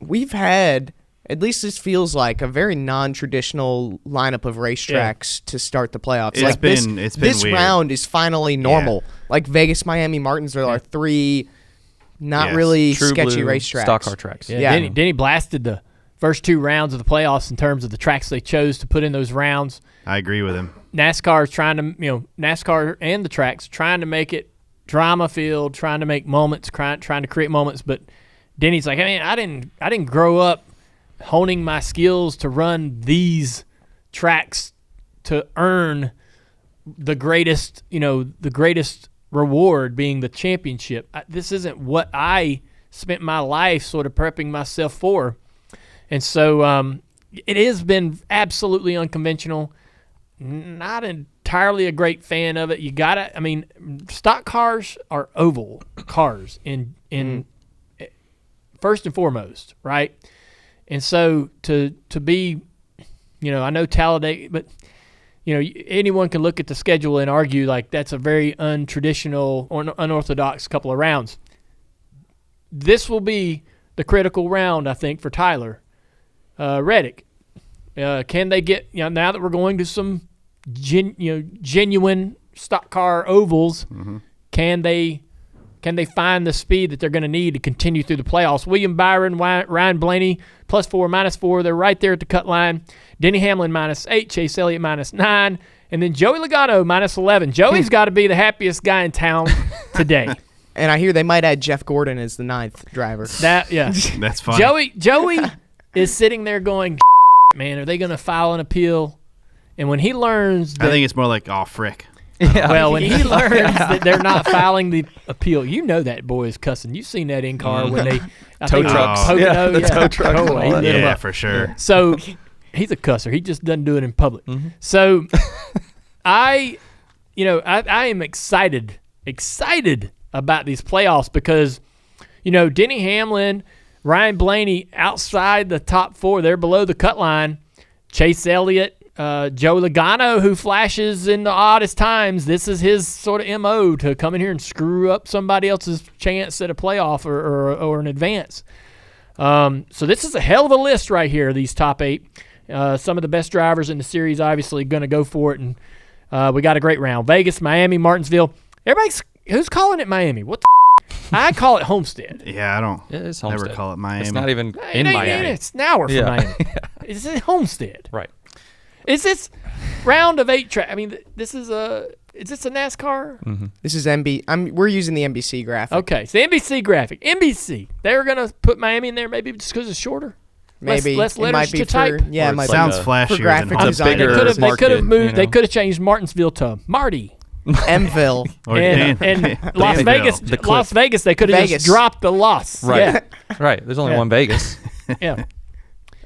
we've had, at least this feels like, a very non-traditional lineup of racetracks to start the playoffs? It's been this weird. round is finally normal. Like Vegas, Miami, Martinsville are 3 not really True sketchy blue racetracks. stock car tracks. Yeah. Denny blasted the first 2 rounds of the playoffs in terms of the tracks they chose to put in those rounds. I agree with him. NASCAR is trying to, NASCAR and the tracks trying to make it drama filled, trying to make moments, trying to create moments. But Denny's like, I didn't grow up honing my skills to run these tracks to earn the greatest reward being the championship. This isn't what I spent my life sort of prepping myself for. And so it has been absolutely unconventional. Not entirely a great fan of it. You gotta, stock cars are oval cars in first and foremost, right? And so to be, I know Talladega, but anyone can look at the schedule and argue like that's a very untraditional or unorthodox couple of rounds. this will be the critical round, I think, for Tyler Reddick. Can they get, now that we're going to some genuine stock car ovals, can they find the speed that they're going to need to continue through the playoffs? William Byron, Ryan Blaney, +4, -4. They're right there at the cut line. Denny Hamlin, -8. Chase Elliott, -9. And then Joey Logano, -11. Joey's got to be the happiest guy in town today. And I hear they might add Jeff Gordon as the 9th driver. That's fine. Joey is sitting there going, man, are they going to file an appeal? And when he learns that, I think it's more like, oh, frick. Yeah. Well, when he learns that they're not filing the appeal, that boy is cussing. You've seen that in-car when they tow trucks. The tow trucks. Yeah, for sure. So he's a cusser. He just doesn't do it in public. So I am excited about these playoffs because, Denny Hamlin, Ryan Blaney outside the top 4, they're below the cut line. Chase Elliott, Joe Logano, who flashes in the oddest times. This is his sort of MO, to come in here and screw up somebody else's chance at a playoff or an advance. So this is a hell of a list right here, these top 8. Some of the best drivers in the series obviously going to go for it, and we got a great round. Vegas, Miami, Martinsville. Who's calling it Miami? What the I call it Homestead. Yeah, I don't it's never call it Miami. It's not even in Miami. It's an hour from Miami. It's in Homestead. Right. Is this round of 8 track? I mean, is this a NASCAR? This is we're using the NBC graphic. Okay, so the NBC graphic. NBC. They're going to put Miami in there maybe just because it's shorter? Maybe. Less letters to type? Yeah, it might sounds be flashier for graphic than design. They could have moved. They could have changed Martinsville to Marty. Mville. and Las Vegas. Las Vegas. They could have just dropped the loss. Right. Yeah. Right. There's only one Vegas. Yeah.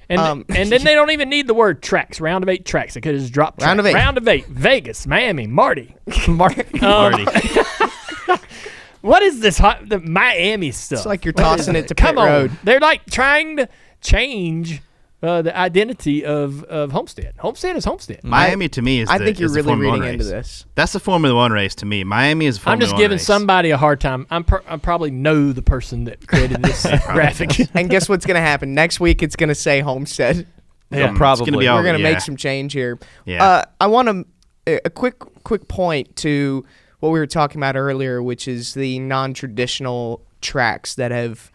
And then they don't even need the word tracks. Round of 8 tracks. They could have just dropped tracks. Round of 8. Vegas, Miami, Marty. Marty. What is this the Miami stuff? It's like you're tossing it to pit road. They're like trying to change the identity of Homestead. Homestead is Homestead. Miami to me is I think you're really reading race. into this. That's the Formula One race to me. Miami is a Formula One race. I'm just giving somebody a hard time. I probably know the person that created this graphic. And guess what's going to happen? Next week it's going to say Homestead. Yeah, probably. We're going to make some change here. Yeah. I want a quick point to what we were talking about earlier, which is the non-traditional tracks that have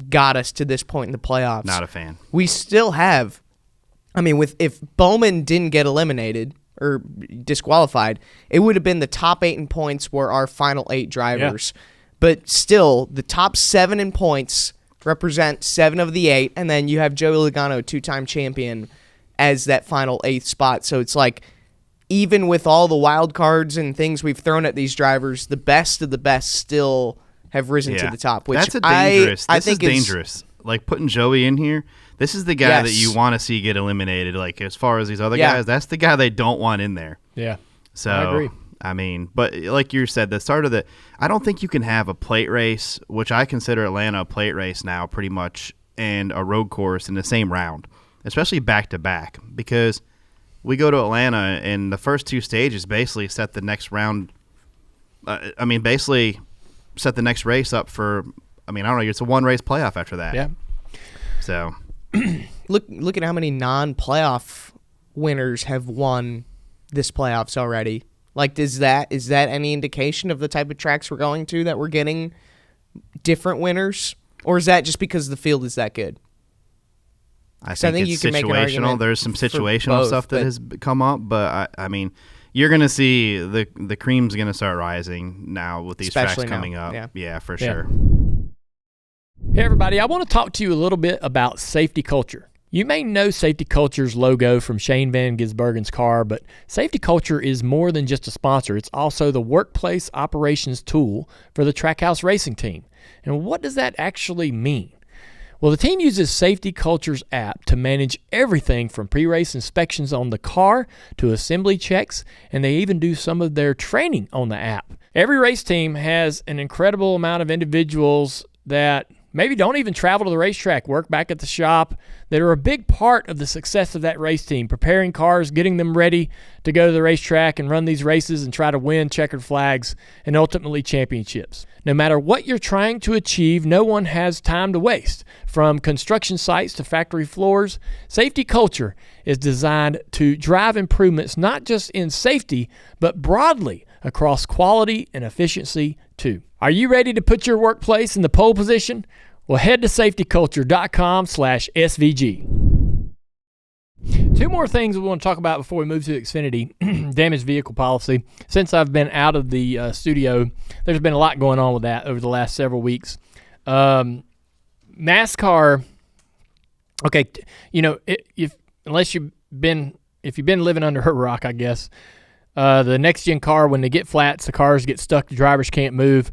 got us to this point in the playoffs. Not a fan. We still have, if Bowman didn't get eliminated or disqualified, it would have been the top 8 in points were our final 8 drivers. Yeah. But still, the top 7 in points represent 7 of the 8, and then you have Joey Logano, 2-time champion, as that final 8th spot. So it's like, even with all the wild cards and things we've thrown at these drivers, the best of the best still have risen to the top, which that's dangerous. I think is dangerous. Like putting Joey in here, this is the guy that you want to see get eliminated. Like as far as these other guys, that's the guy they don't want in there. Yeah. So I agree. But like you said, the start of I don't think you can have a plate race, which I consider Atlanta a plate race now pretty much, and a road course in the same round, especially back to back, because we go to Atlanta and the first 2 stages basically set the next round. Basically set the next race up for, I don't know, it's a 1-race playoff after that. Yeah. So look at how many non-playoff winners have won this playoffs already. Like, is that any indication of the type of tracks we're going to, that we're getting different winners? Or is that just because the field is that good? I think it's situational. There's some situational stuff that has come up, but you're going to see the cream's going to start rising now with these tracks coming up. Yeah, for sure. Hey, everybody. I want to talk to you a little bit about Safety Culture. You may know Safety Culture's logo from Shane Van Gisbergen's car, but Safety Culture is more than just a sponsor. It's also the workplace operations tool for the Trackhouse Racing team. And what does that actually mean? Well, the team uses Safety Culture's app to manage everything from pre-race inspections on the car to assembly checks, and they even do some of their training on the app. Every race team has an incredible amount of individuals that maybe don't even travel to the racetrack, work back at the shop, that are a big part of the success of that race team, preparing cars, getting them ready to go to the racetrack and run these races and try to win checkered flags and ultimately championships. No matter what you're trying to achieve, no one has time to waste. From construction sites to factory floors, safety culture is designed to drive improvements not just in safety, but broadly across quality and efficiency too. Are you ready to put your workplace in the pole position? Well, head to safetyculture.com/SVG. Two more things we want to talk about before we move to Xfinity. Damaged vehicle policy. Since I've been out of the studio, there's been a lot going on with that over the last several weeks. NASCAR, okay, if you've been living under a rock, I guess, the next-gen car, when they get flats, the cars get stuck, the drivers can't move.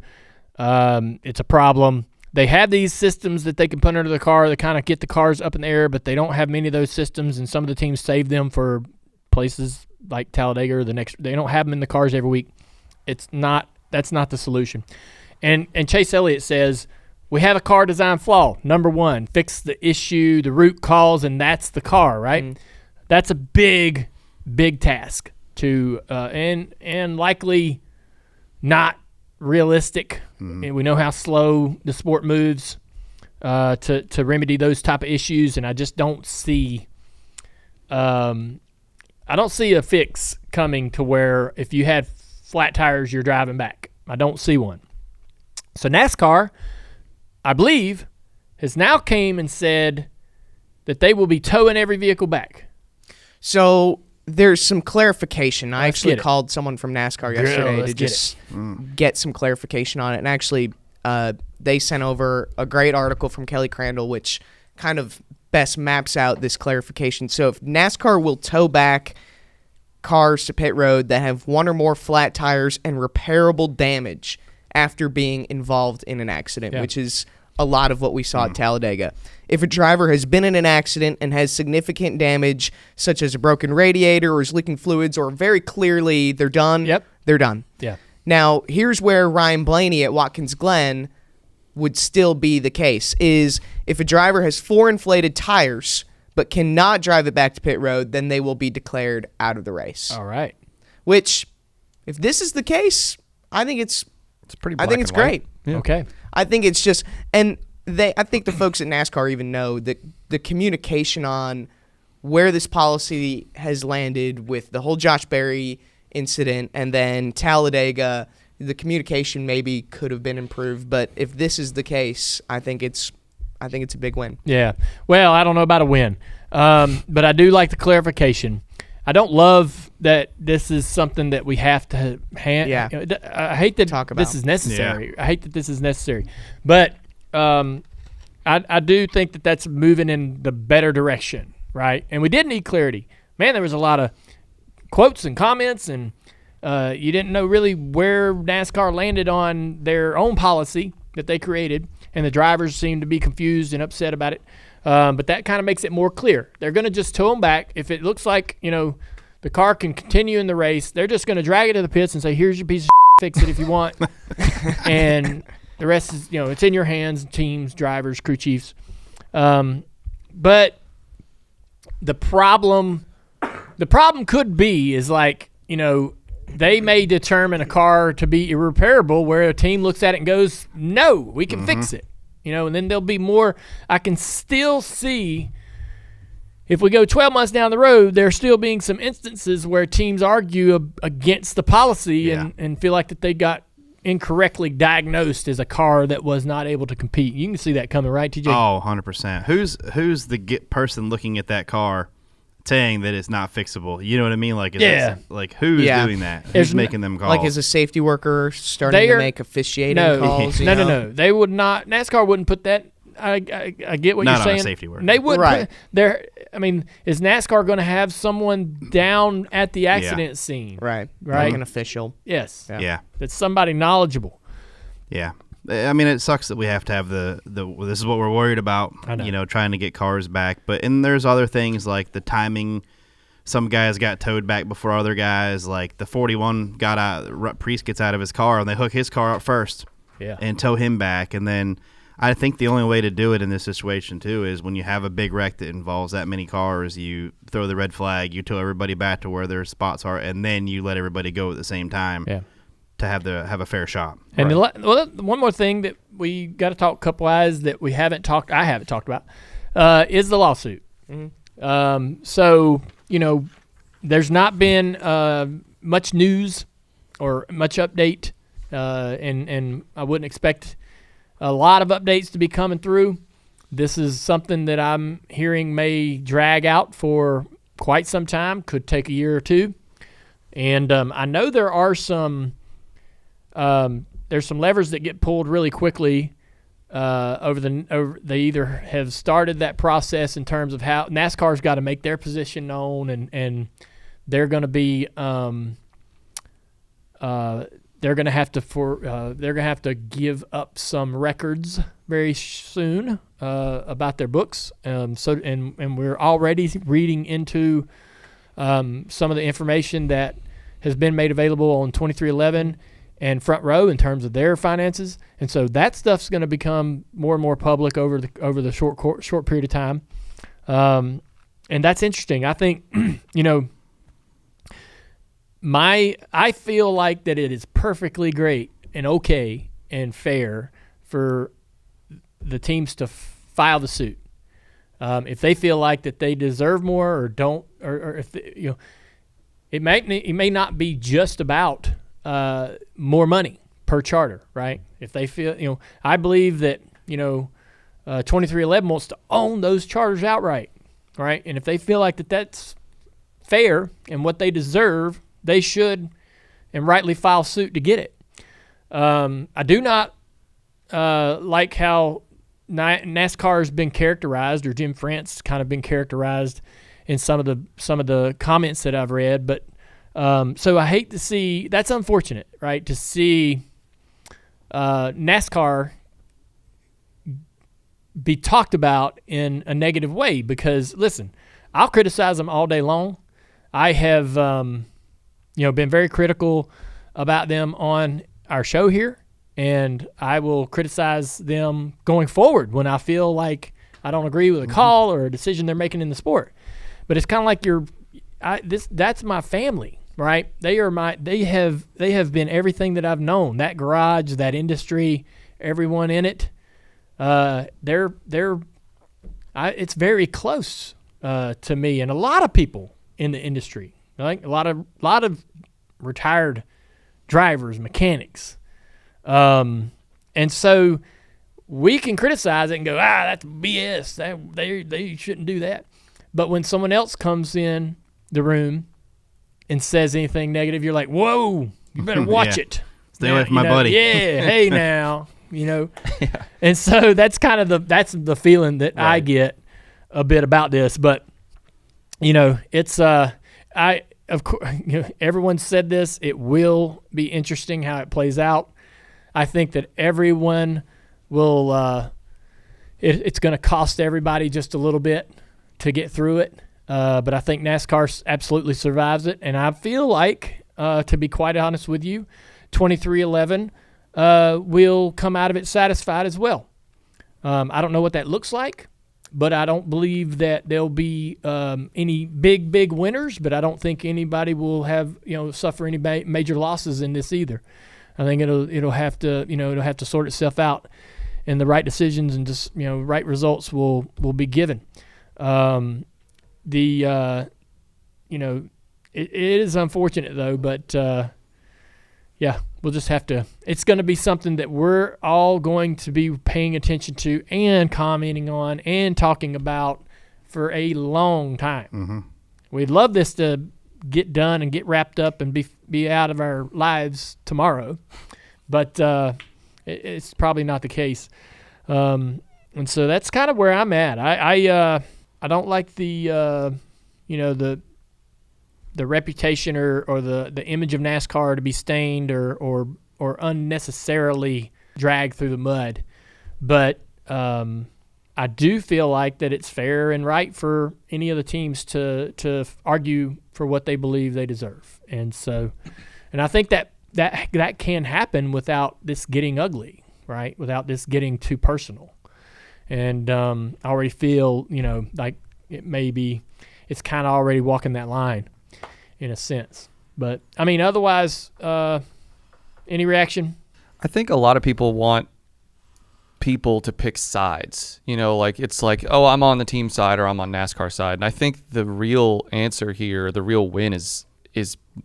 It's a problem. They have these systems that they can put under the car that kind of get the cars up in the air, but they don't have many of those systems, and some of the teams save them for places like Talladega or they don't have them in the cars every week. That's not the solution. And Chase Elliott says, we have a car design flaw. Number one, fix the issue, the root cause, and that's the car, right? Mm-hmm. That's a big, big task to and likely not realistic. Mm-hmm. We know how slow the sport moves to remedy those type of issues, and I just don't see a fix coming to where if you had flat tires, you're driving back. I don't see one. So NASCAR, I believe, has now came and said that they will be towing every vehicle back. So there's some clarification. I actually called someone from NASCAR yesterday to just get some clarification on it. And actually, they sent over a great article from Kelly Crandall, which kind of best maps out this clarification. So if NASCAR will tow back cars to pit road that have one or more flat tires and repairable damage after being involved in an accident, which is a lot of what we saw at Talladega. If a driver has been in an accident and has significant damage, such as a broken radiator or is leaking fluids, or very clearly they're done, they're done. Yeah. Now, here's where Ryan Blaney at Watkins Glen would still be the case, is if a driver has 4 inflated tires but cannot drive it back to pit road, then they will be declared out of the race. All right. Which, if this is the case, I think it's pretty. I think it's great. Yeah. Okay. I think it's just, and I think the folks at NASCAR even know that the communication on where this policy has landed with the whole Josh Berry incident and then Talladega, the communication maybe could have been improved. But if this is the case, I think it's a big win. Yeah. Well, I don't know about a win, but I do like the clarification. I don't love that this is something that we have to I hate that this is necessary. Yeah. I hate that this is necessary. But I do think that that's moving in the better direction, right? And we did need clarity. Man, there was a lot of quotes and comments, and you didn't know really where NASCAR landed on their own policy that they created, and the drivers seemed to be confused and upset about it. But that kind of makes it more clear. They're going to just tow them back. If it looks like, the car can continue in the race, they're just going to drag it to the pits and say, here's your piece of shit, fix it if you want. And the rest is, it's in your hands, teams, drivers, crew chiefs. But the problem could be is they may determine a car to be irreparable where a team looks at it and goes, no, we can fix it. And then there'll be more. I can still see, if we go 12 months down the road, there still being some instances where teams argue against the policy and feel like that they got incorrectly diagnosed as a car that was not able to compete. You can see that coming, right, TJ? Oh, 100%. Who's the person looking at that car saying that it's not fixable? You know what I mean? Who's doing that? Who's making them calls? Like, is a safety worker starting to make officiating calls? No. They would not. NASCAR wouldn't put that. I get what you're saying. Not on a safety worker. They would. Right. Is NASCAR going to have someone down at the accident scene? Right. Like an official. Yes. Yeah. That's somebody knowledgeable. Yeah. It sucks that we have to have this is what we're worried about, trying to get cars back. And there's other things like the timing. Some guys got towed back before other guys. Like the 41 got out, Priest gets out of his car and they hook his car up first and tow him back. And then, I think the only way to do it in this situation, too, is when you have a big wreck that involves that many cars, you throw the red flag, you tow everybody back to where their spots are, and then you let everybody go at the same time to have a fair shot. And one more thing that we got to talk Cup-wise that I haven't talked about, is the lawsuit. Mm-hmm. So, there's not been much news or much update, and I wouldn't expect a lot of updates to be coming through. This is something that I'm hearing may drag out for quite some time, could take a year or two. And I know there are there's some levers that get pulled really quickly. They either have started that process in terms of how NASCAR's got to make their position known, and they're going to be they're going to have to give up some records very soon about their books. And we're already reading into some of the information that has been made available on 2311 and Front Row in terms of their finances. And so that stuff's going to become more and more public over the short period of time. And that's interesting. I think, I feel like that it is perfectly great and okay and fair for the teams to file the suit. If they feel like that they deserve more or don't, or if it may not be just about more money per charter, right? If they feel, I believe that 2311 wants to own those charters outright, right? And if they feel like that's fair and what they deserve, they should and rightly file suit to get it. I do not like how NASCAR has been characterized, or Jim France kind of been characterized in some of the comments that I've read. But so I hate to see, that's unfortunate, right? To see NASCAR be talked about in a negative way, because listen, I'll criticize them all day long. I have been very critical about them on our show here, and I will criticize them going forward when I feel like I don't agree with a call or a decision they're making in the sport. But it's kind of like that's my family, right? They have been everything that I've known. That garage, that industry, everyone in it. It's very close to me and a lot of people in the industry. Like a lot of retired drivers, mechanics. And so we can criticize it and go, that's BS. They shouldn't do that. But when someone else comes in the room and says anything negative, you're like, whoa, you better watch it. Stay away from my buddy. Yeah, hey now, Yeah. And so that's kind of that's the feeling that I get a bit about this. But, it's of course, everyone said this. It will be interesting how it plays out. I think that everyone will. It's going to cost everybody just a little bit to get through it, but I think NASCAR absolutely survives it. And I feel like, to be quite honest with you, 2311 will come out of it satisfied as well. I don't know what that looks like, but I don't believe that there'll be any big winners. But I don't think anybody will have suffer any major losses in this either. I think it'll have to sort itself out, and the right decisions and just right results will be given. It is unfortunate though, but we'll just have to. It's going to be something that we're all going to be paying attention to and commenting on and talking about for a long time. Mm-hmm. We'd love this to get done and get wrapped up and be out of our lives tomorrow, but it's probably not the case. And so that's kind of where I'm at. I don't like the reputation or the image of NASCAR to be stained or unnecessarily dragged through the mud. But I do feel like that it's fair and right for any of the teams to argue for what they believe they deserve. And I think that can happen without this getting ugly, right, without this getting too personal. And I already feel, like it's kind of already walking that line in a sense. But, I mean, otherwise, any reaction? I think a lot of people want people to pick sides. It's like, oh, I'm on the team side or I'm on NASCAR side. And I think the real answer here, the real win is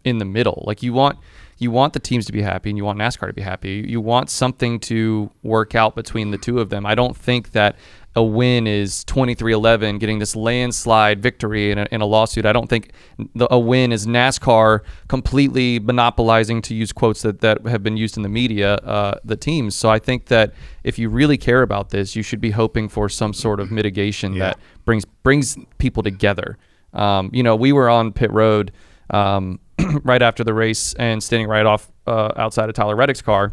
in the middle. Like you want the teams to be happy and you want NASCAR to be happy. You want something to work out between the two of them. I don't think that a win is 23-11 getting this landslide victory in a lawsuit. I don't think a win is NASCAR completely monopolizing, to use quotes that have been used in the media, the teams. So I think that if you really care about this, you should be hoping for some sort of mitigation that brings people together. We were on pit road right after the race and standing right off outside of Tyler Reddick's car.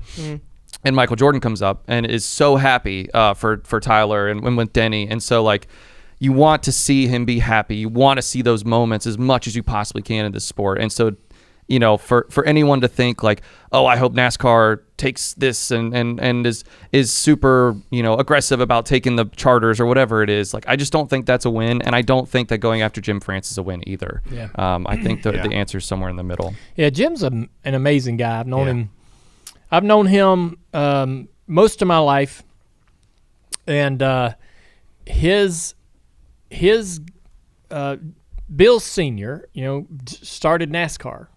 And Michael Jordan comes up and is so happy for Tyler and with Denny. And so, like, you want to see him be happy. You want to see those moments as much as you possibly can in this sport. And so, for anyone to think like, oh, I hope NASCAR takes this and is super, aggressive about taking the charters or whatever it is, like, I just don't think that's a win. And I don't think that going after Jim France is a win either. Yeah. I think the answer is somewhere in the middle. Yeah, Jim's an amazing guy. I've known him most of my life, and his Bill Sr., started NASCAR,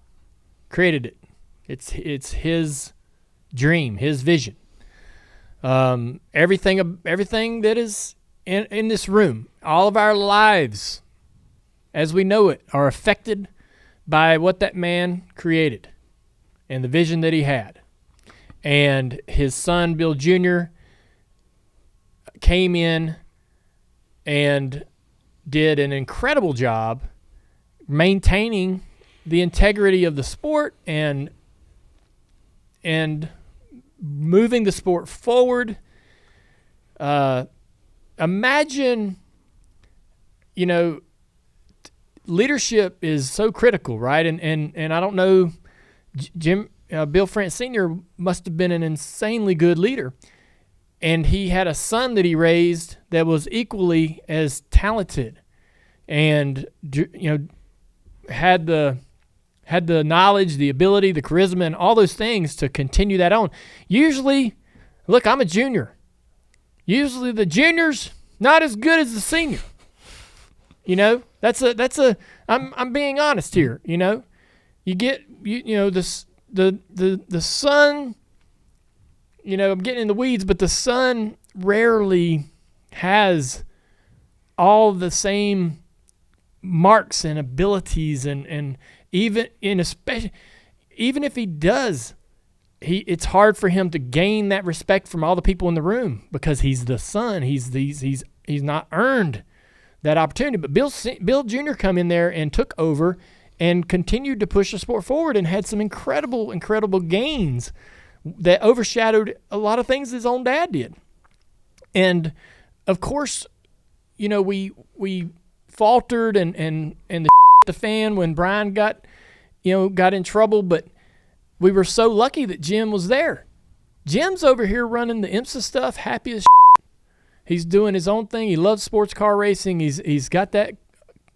created it. It's his dream, his vision. Everything that is in this room, all of our lives, as we know it, are affected by what that man created and the vision that he had. And his son, Bill Jr., came in and did an incredible job maintaining the integrity of the sport and moving the sport forward. Imagine, leadership is so critical, right? And I don't know, Bill France Sr. must have been an insanely good leader. And he had a son that he raised that was equally as talented and, had the knowledge, the ability, the charisma, and all those things to continue that on. Usually, look, I'm a junior. Usually the junior's not as good as the senior. I'm being honest here, You get, the son, I'm getting in the weeds, but the son rarely has all the same marks and abilities and even if he does, it's hard for him to gain that respect from all the people in the room because he's the son. He's not earned that opportunity. But Bill Jr. come in there and took over and continued to push the sport forward and had some incredible gains that overshadowed a lot of things his own dad did. And of course, we faltered and the fan when Brian got in trouble, but we were so lucky that Jim was there. Jim's over here running the IMSA stuff, happy as He's doing his own thing. He loves sports car racing. He's got that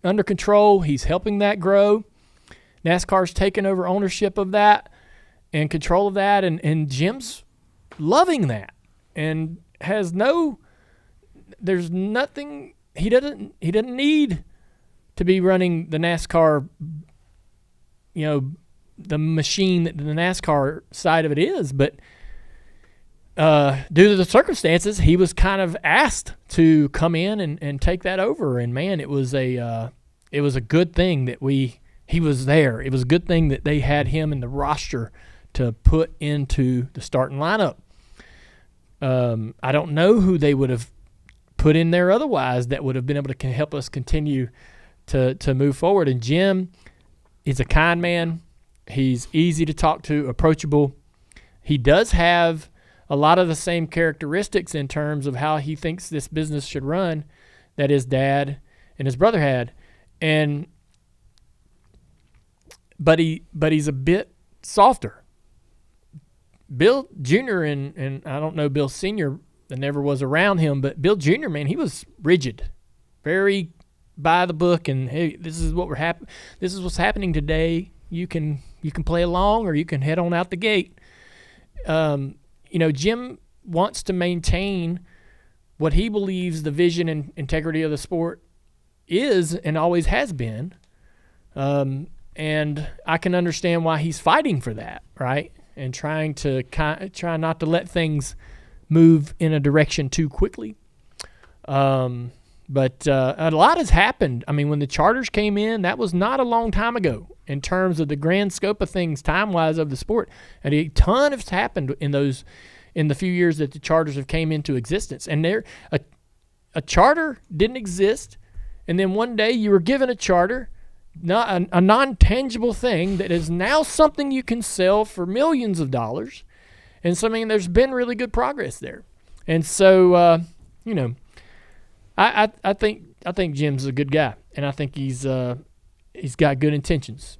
under control. He's helping that grow. NASCAR's taken over ownership of that and control of that, and Jim's loving that and there's nothing he doesn't need to be running the NASCAR, the machine that the NASCAR side of it is, but due to the circumstances, he was kind of asked to come in and take that over. And man, it was a good thing that he was there. It was a good thing that they had him in the roster to put into the starting lineup. I don't know who they would have put in there otherwise that would have been able to help us continue to move forward. And Jim is a kind man. He's easy to talk to, approachable. He does have a lot of the same characteristics in terms of how he thinks this business should run that his dad and his brother had. But he's a bit softer. Bill Jr. and I don't know Bill Sr. I never was around him, but Bill Jr., man, he was rigid, very by the book, and hey, this is what's happening today. You can play along or you can head on out the gate. Jim wants to maintain what he believes the vision and integrity of the sport is and always has been. And I can understand why he's fighting for that, right? And try not to let things move in a direction too quickly. But a lot has happened. I mean, when the charters came in, that was not a long time ago in terms of the grand scope of things, time-wise, of the sport. And a ton has happened in the few years that the charters have came into existence. And a charter didn't exist, and then one day you were given a charter, not a non-tangible thing that is now something you can sell for millions of dollars. And so, I mean, there's been really good progress there. And so, I think Jim's a good guy, and I think he's got good intentions.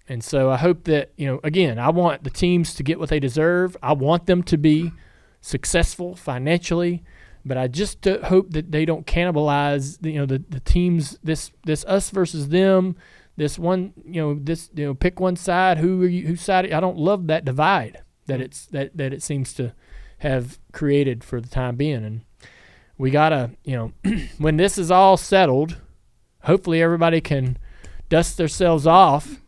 And so I hope that, again, I want the teams to get what they deserve. I want them to be successful financially, but I just hope that they don't cannibalize the teams, this us versus them, this one, pick one side, whose side. I don't love that divide that it seems to have created for the time being. And we gotta, when this is all settled, hopefully everybody can dust themselves off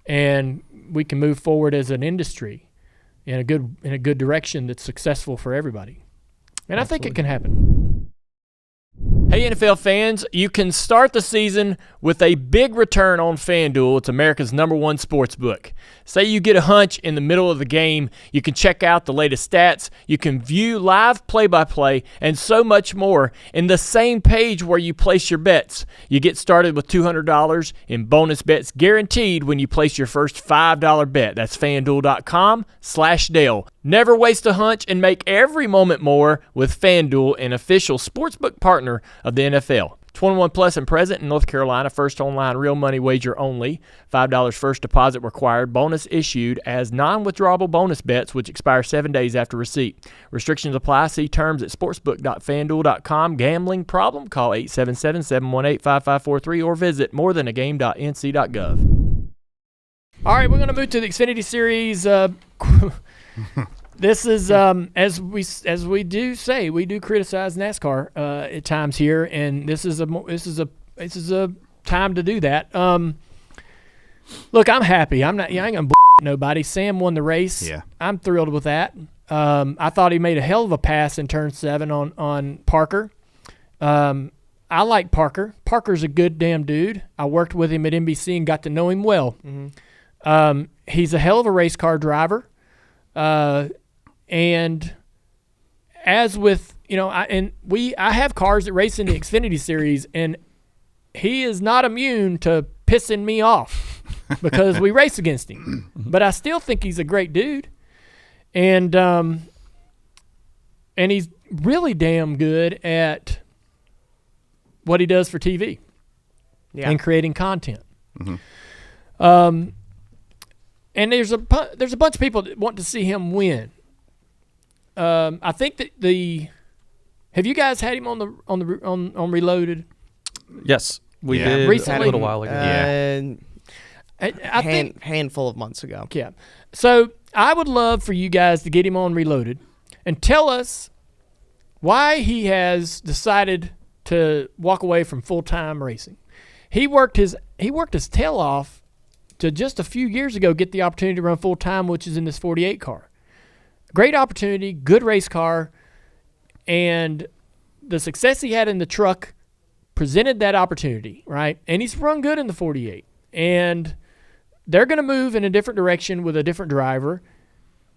and we can move forward as an industry in a good direction that's successful for everybody. And Absolutely. I think it can happen. Hey, NFL fans, you can start the season with a big return on FanDuel. It's America's #1 sports book. Say you get a hunch in the middle of the game, you can check out the latest stats, you can view live play-by-play, and so much more in the same page where you place your bets. You get started with $200 in bonus bets guaranteed when you place your first $5 bet. That's FanDuel.com/Dale. Never waste a hunch and make every moment more with FanDuel, an official sportsbook partner of the NFL. 21 plus and present in North Carolina. First online real money wager only. $5 first deposit required. Bonus issued as non-withdrawable bonus bets which expire 7 days after receipt. Restrictions apply. See terms at sportsbook.fanduel.com. Gambling problem? Call 877-718-5543 or visit morethanagame.nc.gov. All right, we're going to move to the Xfinity Series. This is as we do say, we do criticize NASCAR at times here, and this is a time to do that. Look, I'm happy. I ain't gonna nobody. Sam won the race. Yeah, I'm thrilled with that. I thought he made a hell of a pass in turn 7 on Parker. I like Parker. Parker's a good damn dude. I worked with him at NBC and got to know him well. Mm-hmm. He's a hell of a race car driver. And as with, I have cars that race in the Xfinity Series, and he is not immune to pissing me off because we race against him. But I still think he's a great dude. And he's really damn good at what he does for TV and creating content. Mm-hmm. And there's a bunch of people that want to see him win. I think that have you guys had him on Reloaded? Yes, we did recently, a little while ago. I think handful of months ago. Yeah. So I would love for you guys to get him on Reloaded and tell us why he has decided to walk away from full-time racing. He worked his tail off to just a few years ago get the opportunity to run full-time, which is in this 48 car. Great opportunity, good race car, and the success he had in the truck presented that opportunity, right? And he's run good in the 48. And they're going to move in a different direction with a different driver.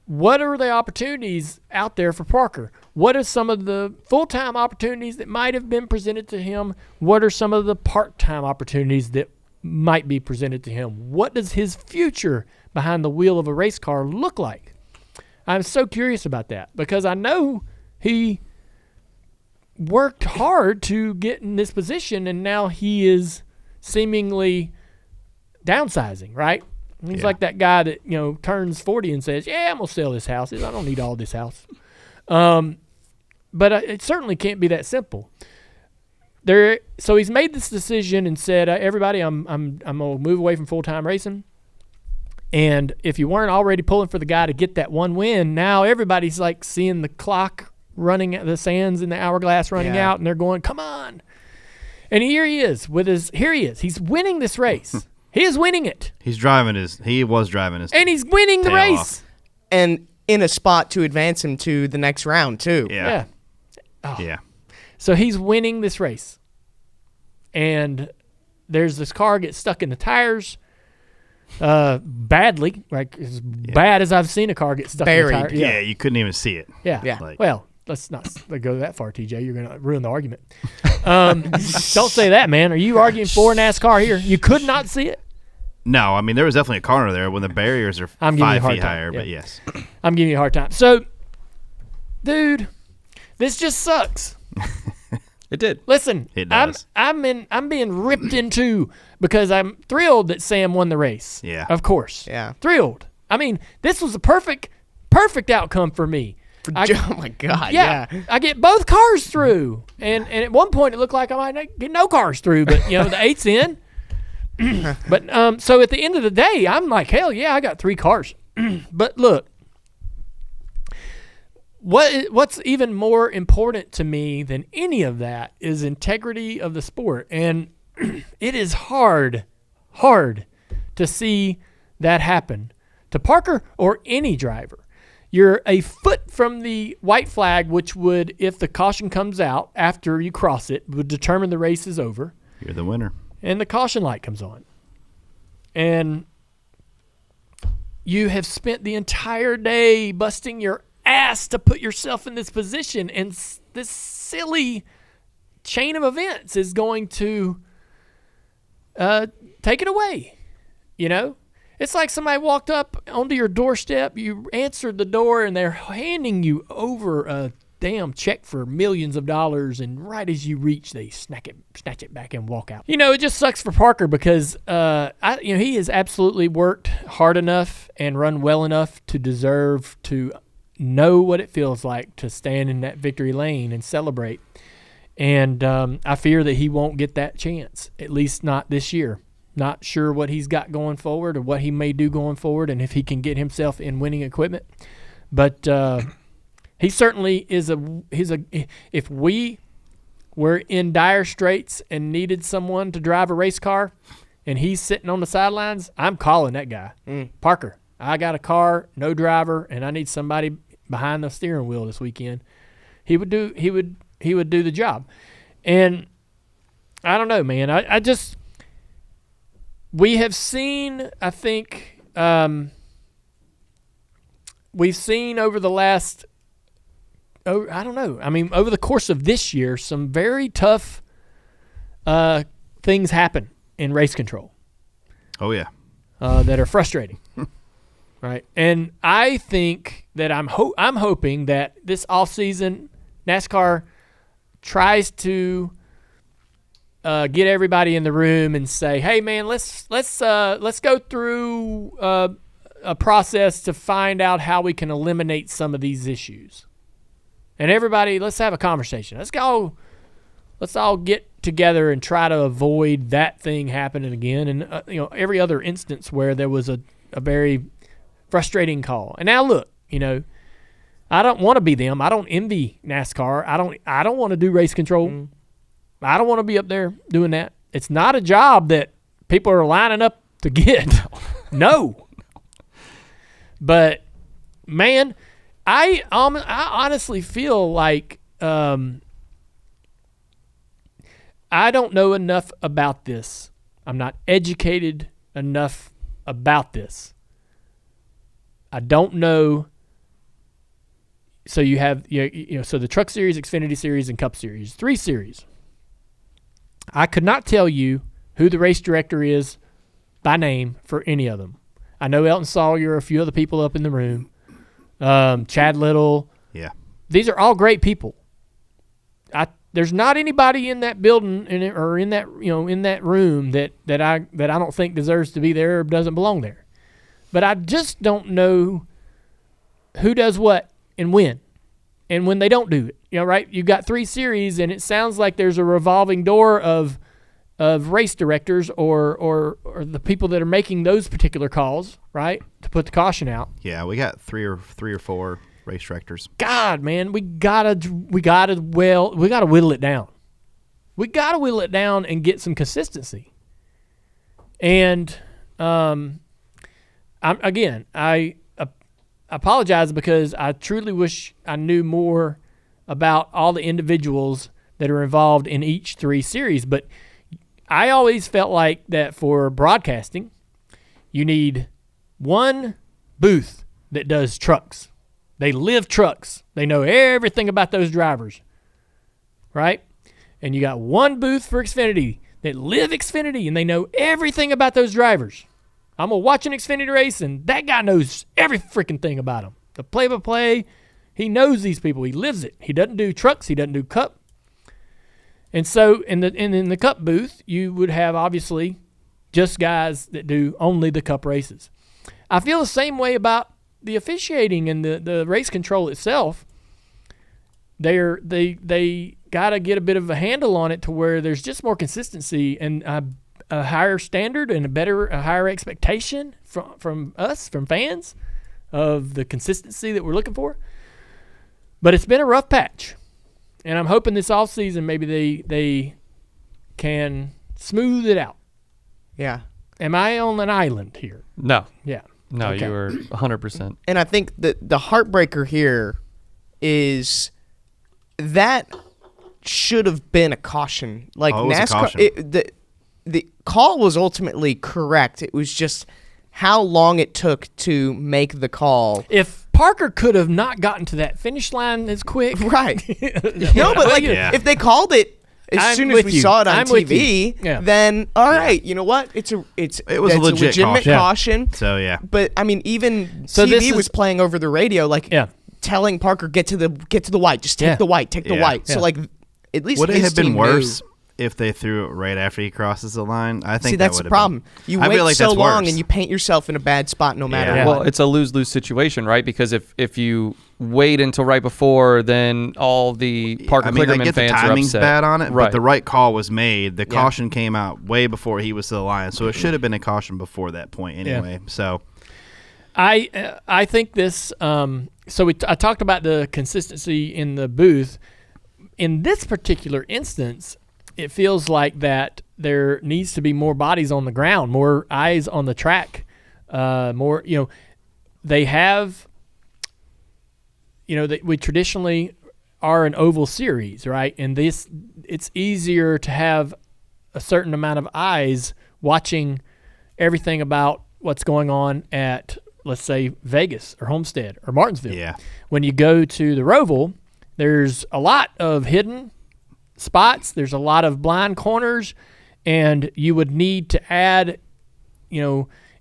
What are the opportunities out there for Parker? What are some of the full-time opportunities that might have been presented to him? What are some of the part-time opportunities that might be presented to him? What does his future behind the wheel of a race car look like? I'm so curious about that because I know he worked hard to get in this position, and now he is seemingly downsizing, right? He's like that guy that, turns 40 and says, yeah, I'm going to sell this house. I don't need all this house. But it certainly can't be that simple. So he's made this decision and said, everybody, I'm going to move away from full-time racing. And if you weren't already pulling for the guy to get that one win, now everybody's like seeing the clock running, the sands in the hourglass running out, and they're going, come on. And here he is He's winning this race. He is winning it. He was driving his and he's winning the race. Off. And in a spot to advance him to the next round, too. Yeah. Oh. Yeah. So he's winning this race. And there's this car gets stuck in the tires badly, like as bad as I've seen a car get stuck in the tire. Yeah, you couldn't even see it. Yeah. Well, let's not go that far, TJ. You're going to ruin the argument. Don't say that, man. Are you arguing for NASCAR here? You could not see it? No, I mean, there was definitely a corner there when the barriers are 5 feet higher, but yes. I'm giving you a hard time. So, dude, this just sucks. It did. Listen, it does. I'm being ripped into because I'm thrilled that Sam won the race. Yeah. Of course. Yeah. Thrilled. I mean, this was a perfect outcome for me. Oh my God! Yeah, I get both cars through, and at one point it looked like I might get no cars through, but the 8's in. But so at the end of the day, I'm like, hell yeah, I got 3 cars. But look, what's even more important to me than any of that is integrity of the sport, and it is hard to see that happen to Parker or any driver. You're a foot from the white flag, which would, if the caution comes out after you cross it, would determine the race is over. You're the winner. And the caution light comes on. And you have spent the entire day busting your ass to put yourself in this position, and this silly chain of events is going to take it away, It's like somebody walked up onto your doorstep, you answered the door, and they're handing you over a damn check for millions of dollars, and right as you reach, they snatch it back and walk out. It just sucks for Parker because he has absolutely worked hard enough and run well enough to deserve to know what it feels like to stand in that victory lane and celebrate. And I fear that he won't get that chance, at least not this year. Not sure what he's got going forward or what he may do going forward and if he can get himself in winning equipment. But he certainly is if we were in dire straits and needed someone to drive a race car and he's sitting on the sidelines, I'm calling that guy. Parker, I got a car, no driver, and I need somebody behind the steering wheel this weekend. He would do the job. And I don't know, man. I just we have seen, I think, we've seen over the last, over the course of this year, some very tough things happen in race control. Oh, yeah. That are frustrating. Right. And I think that I'm hoping that this offseason NASCAR tries to get everybody in the room and say, "Hey, man, let's go through a process to find out how we can eliminate some of these issues." And everybody, let's have a conversation. Let's all get together and try to avoid that thing happening again. And every other instance where there was a very frustrating call. And now look, I don't want to be them. I don't envy NASCAR. I don't want to do race control. I don't want to be up there doing that. It's not a job that people are lining up to get. No. But man, I honestly feel like I don't know enough about this. I'm not educated enough about this. I don't know. So you have so the Truck Series, Xfinity Series, and Cup Series, 3 series. I could not tell you who the race director is by name for any of them. I know Elton Sawyer, a few other people up in the room, Chad Little. Yeah, these are all great people. There's not anybody in that building or in that in that room that I don't think deserves to be there or doesn't belong there. but I just don't know who does what and when. And when they don't do it, right? You've got 3 series, and it sounds like there's a revolving door of race directors or the people that are making those particular calls, right, to put the caution out. Yeah, we got three or four race directors. God, man, we gotta whittle it down. We gotta whittle it down and get some consistency. And I apologize because I truly wish I knew more about all the individuals that are involved in each 3 series, but I always felt like that for broadcasting, you need one booth that does trucks. They live trucks. They know everything about those drivers, right? And you got one booth for Xfinity that live Xfinity, and they know everything about those drivers. I'm going to watch an Xfinity race, and that guy knows every freaking thing about them. The play-by-play, he knows these people. He lives it. He doesn't do trucks. He doesn't do Cup. And so in the Cup booth, you would have, obviously, just guys that do only the Cup races. I feel the same way about the officiating and the race control itself. They got to get a bit of a handle on it to where there's just more consistency and a higher standard and a higher expectation from us, from fans, of the consistency that we're looking for. But it's been a rough patch, and I'm hoping this offseason maybe they can smooth it out. Yeah. Am I on an island here? No. Yeah. No, Okay. you were 100%. And I think the heartbreaker here is that should have been a caution. Like it was a NASCAR, caution. The call was ultimately correct. It was just how long it took to make the call. If Parker could have not gotten to that finish line as quick. Right. No, but if they called it as soon as we saw it on TV, then all right, you know what? It was a legitimate caution. So yeah. But I mean, even TV was playing over the radio, telling Parker, get to the white, just take the white, take the white. So at least would it have been team worse knew. If they threw it right after he crosses the line? I think that's the problem. You wait like so long worse. and you paint yourself in a bad spot no matter what. Well, it's a lose-lose situation, right? Because if you wait until right before, then all the Parker Kligerman I get fans the are timing's upset. bad on it, right. but the right call was made. The caution came out way before he was to the line, so it should have been a caution before that point anyway. So I think this. I talked about the consistency in the booth. In this particular instance, it feels like that there needs to be more bodies on the ground, more eyes on the track, more. They have. We traditionally are an oval series, right? And it's easier to have a certain amount of eyes watching everything about what's going on at, let's say, Vegas or Homestead or Martinsville. Yeah. When you go to the Roval, there's a lot of hidden spots. There's a lot of blind corners, and you would need to add,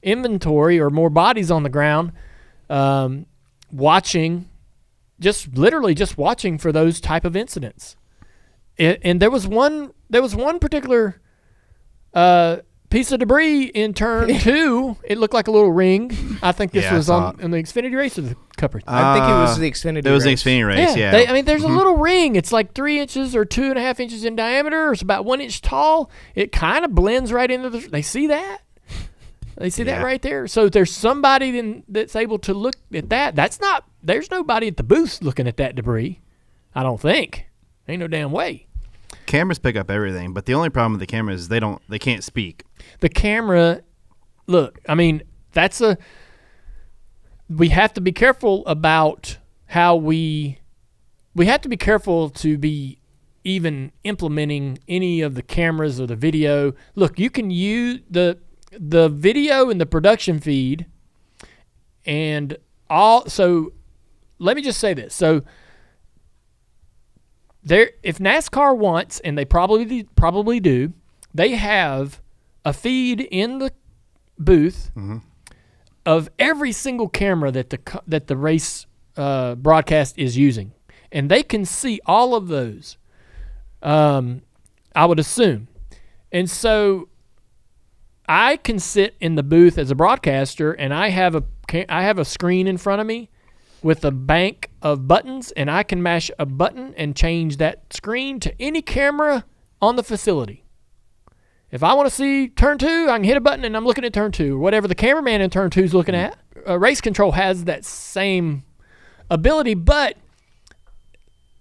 inventory or more bodies on the ground, watching, literally watching for those type of incidents. And there was one particular piece of debris in turn 2. It looked like a little ring. I think this was on the Xfinity race or the Cup race. I think it was the Xfinity race. It was the Xfinity race, yeah. There's a little ring. It's like 3 inches or 2.5 inches in diameter. It's about 1 inch tall. It kind of blends right into they see that? They see that right there? So there's somebody that's able to look at that. There's nobody at the booth looking at that debris, I don't think. Ain't no damn way. Cameras pick up everything, but the only problem with the cameras is they can't speak. The camera, look, I mean, we have to be careful about how we have to be careful to be even implementing any of the cameras or the video. Look, you can use the video and the production feed and all. So let me just say this. So if NASCAR wants, and they probably do, they have a feed in the booth of every single camera that the race broadcast is using, and they can see all of those. I would assume, and so I can sit in the booth as a broadcaster, and I have a screen in front of me with a bank of buttons, and I can mash a button and change that screen to any camera on the facility. If I want to see turn 2, I can hit a button and I'm looking at turn 2, or whatever the cameraman in turn 2 is looking at. Race control has that same ability, but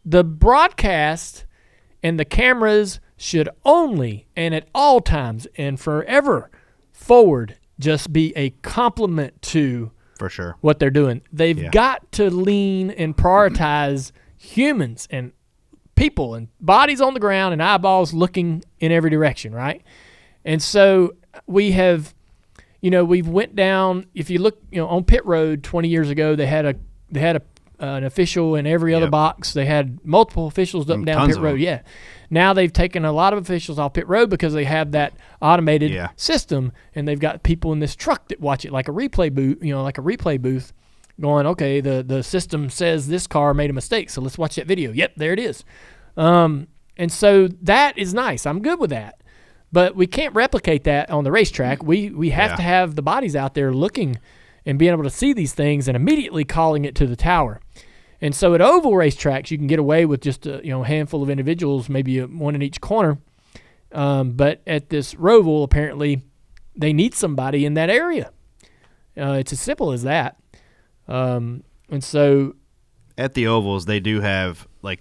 the broadcast and the cameras should only and at all times and forever forward just be a complement to for sure what they're doing. They've got to lean and prioritize humans and people and bodies on the ground and eyeballs looking in every direction, right? And so we have, we've went down. If you look, on pit road 20 years ago, they had an official in every other box. They had multiple officials up and down pit road. Yeah. Now they've taken a lot of officials off pit road because they have that automated system, and they've got people in this truck that watch it like a replay booth, going, okay, the system says this car made a mistake, so let's watch that video. Yep, there it is. And so that is nice. I'm good with that. But we can't replicate that on the racetrack. We have to have the bodies out there looking and being able to see these things and immediately calling it to the tower. And so at oval racetracks, you can get away with just a handful of individuals, maybe one in each corner. But at this Roval, apparently, they need somebody in that area. It's as simple as that. And so at the ovals, they do have I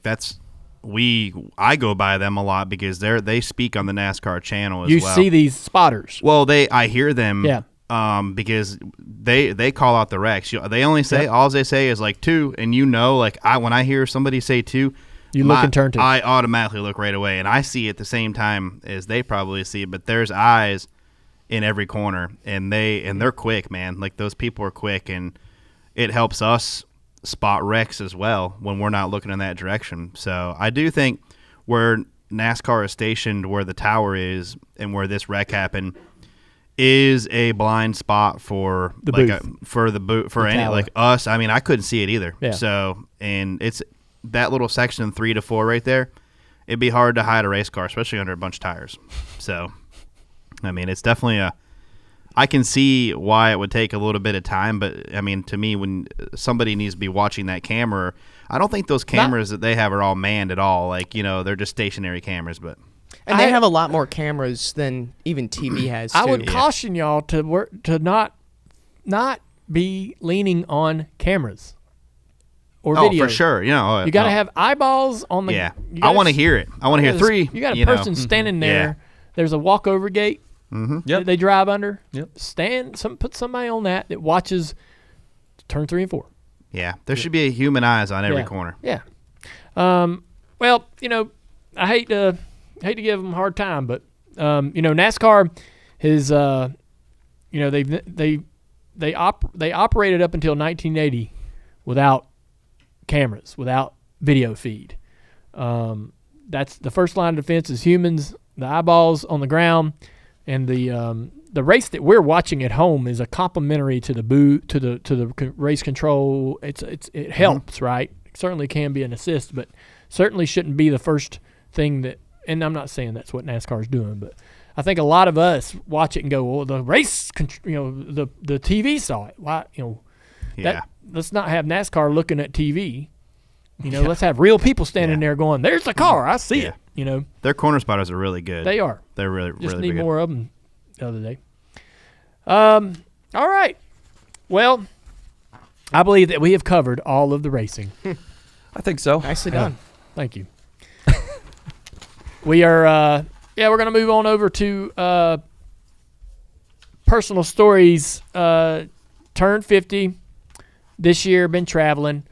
go by them a lot because they speak on the NASCAR channel as well. You see these spotters. Well, I hear them. Yeah. Because they call out the wrecks. They only say all they say is 2, and when I hear somebody say 2, you look and turn to. I automatically look right away, and I see it at the same time as they probably see it. But there's eyes in every corner, and they're quick, man. Those people are quick, and it helps us spot wrecks as well when we're not looking in that direction. So I do think where NASCAR is stationed, where the tower is, and where this wreck happened, is a blind spot for the booth. For any us. I mean, I couldn't see it either. Yeah. So, and it's that little section 3 to 4 right there. It'd be hard to hide a race car, especially under a bunch of tires. So, I mean, it's definitely I can see why it would take a little bit of time, but I mean, to me, when somebody needs to be watching that camera, I don't think those cameras that they have are all manned at all. They're just stationary cameras, but. And they have a lot more cameras than even TV has, too. I would caution y'all to not be leaning on cameras or video. Oh, for sure. You got to have eyeballs on the. Yeah, I want to hear it. I want to hear 3. You got a person standing there. Yeah. There's a walkover gate. Mm-hmm. Yep. They drive under. Yep. Put somebody on that watches turn 3 and 4. Yeah, there should be a human eyes on every corner. Yeah. Well, I hate to give them a hard time, but NASCAR is they operated up until 1980 without cameras, without video feed. That's the first line of defense is humans, the eyeballs on the ground, and the race that we're watching at home is a complementary to the race control. It helps, right? It certainly can be an assist, but certainly shouldn't be the first thing that. And I'm not saying that's what NASCAR is doing, but I think a lot of us watch it and go, "Well, the race, the TV saw it. Why, let's not have NASCAR looking at TV. Let's have real people standing there going, "There's the car, I see it." Their corner spotters are really good. They are. They're really just really need good. more of them the other day. All right. Well, I believe that we have covered all of the racing. I think so. Nicely done. Thank you. We are, we're going to move on over to personal stories. Turned 50 this year, been traveling.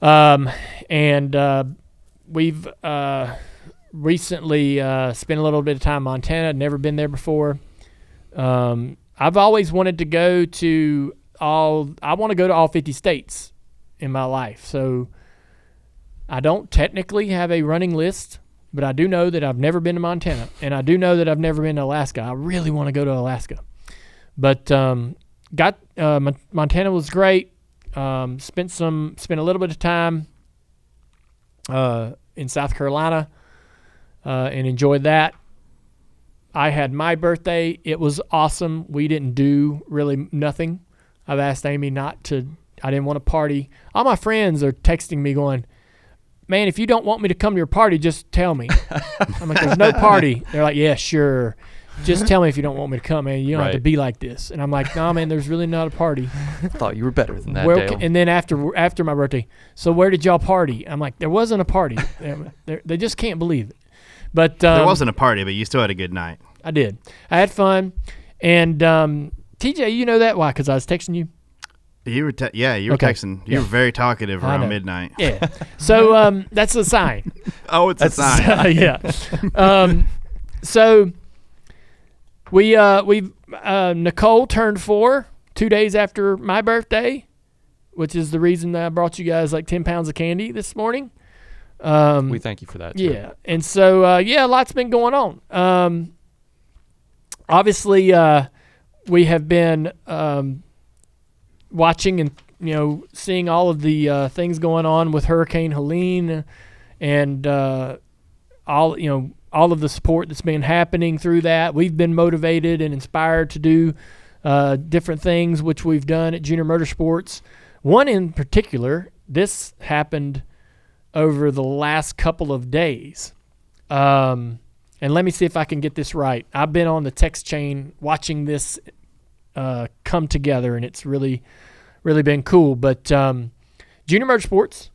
And we've recently spent a little bit of time in Montana. Never been there before. I've always wanted to go to all 50 states in my life. So I don't technically have a running list, but I do know that I've never been to Montana, and I do know that I've never been to Alaska. I really want to go to Alaska. But Montana was great. Spent a little bit of time in South Carolina and enjoyed that. I had my birthday. It was awesome. We didn't do really nothing. I've asked Amy I didn't want to party. All my friends are texting me going, man, if you don't want me to come to your party, just tell me. I'm like, there's no party. They're like, yeah, sure. Just tell me if you don't want me to come, man. You don't have to be like this. And I'm like, no, man, there's really not a party. I thought you were better than that, Dale. And then after my birthday, so where did y'all party? I'm like, there wasn't a party. They just can't believe it. But there wasn't a party, but you still had a good night. I did. I had fun. And TJ, you know that? Why? Because I was texting you? You were texting. You were very talkative around midnight. Yeah. So that's a sign. Oh, it's a sign. Yeah. So we Nicole turned 4 2 days after my birthday, which is the reason that I brought you guys like 10 pounds of candy this morning. We thank you for that, too. Yeah. And so, a lot's been going on. Obviously, we have been watching and seeing all of the things going on with Hurricane Helene and all of the support that's been happening through that. We've been motivated and inspired to do different things, which we've done at Junior Motorsports. One in particular, this happened over the last couple of days. And let me see if I can get this right. I've been on the text chain watching this come together, and it's really, really been cool. But Junior Motorsports,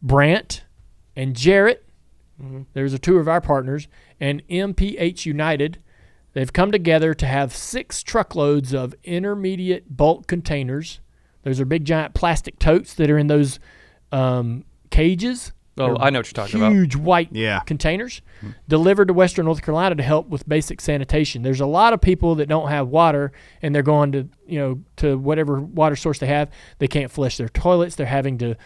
Brant, and Jarrett, there's 2 of our partners, and MPH United, they've come together to have 6 truckloads of intermediate bulk containers. Those are big, giant plastic totes that are in those cages. Oh, I know what you're talking about. Huge white containers delivered to Western North Carolina to help with basic sanitation. There's a lot of people that don't have water, and they're going to whatever water source they have. They can't flush their toilets. They're having to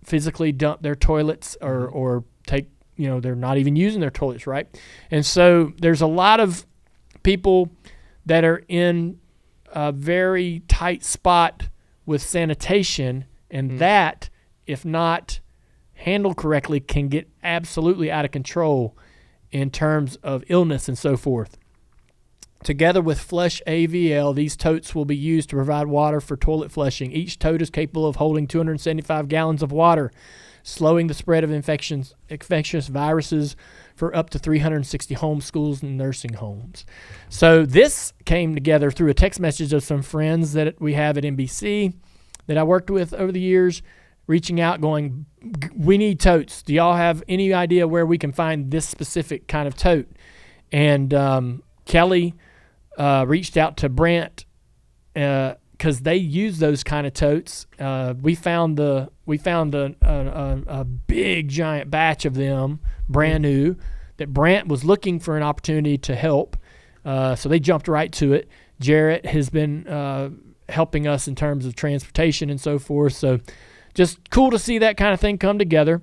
physically dump their toilets or take, they're not even using their toilets, right? And so there's a lot of people that are in a very tight spot with sanitation, and that, if not handled correctly, can get absolutely out of control in terms of illness and so forth. Together with Flush AVL, these totes will be used to provide water for toilet flushing. Each tote is capable of holding 275 gallons of water, slowing the spread of infectious viruses for up to 360 homes, schools, and nursing homes. So this came together through a text message of some friends that we have at NBC that I worked with over the years, reaching out going, we need totes. Do y'all have any idea where we can find this specific kind of tote? And Kelly reached out to Brant because they use those kind of totes. We found a big giant batch of them, brand new, that Brant was looking for an opportunity to help. So they jumped right to it. Jarrett has been helping us in terms of transportation and so forth. So just cool to see that kind of thing come together.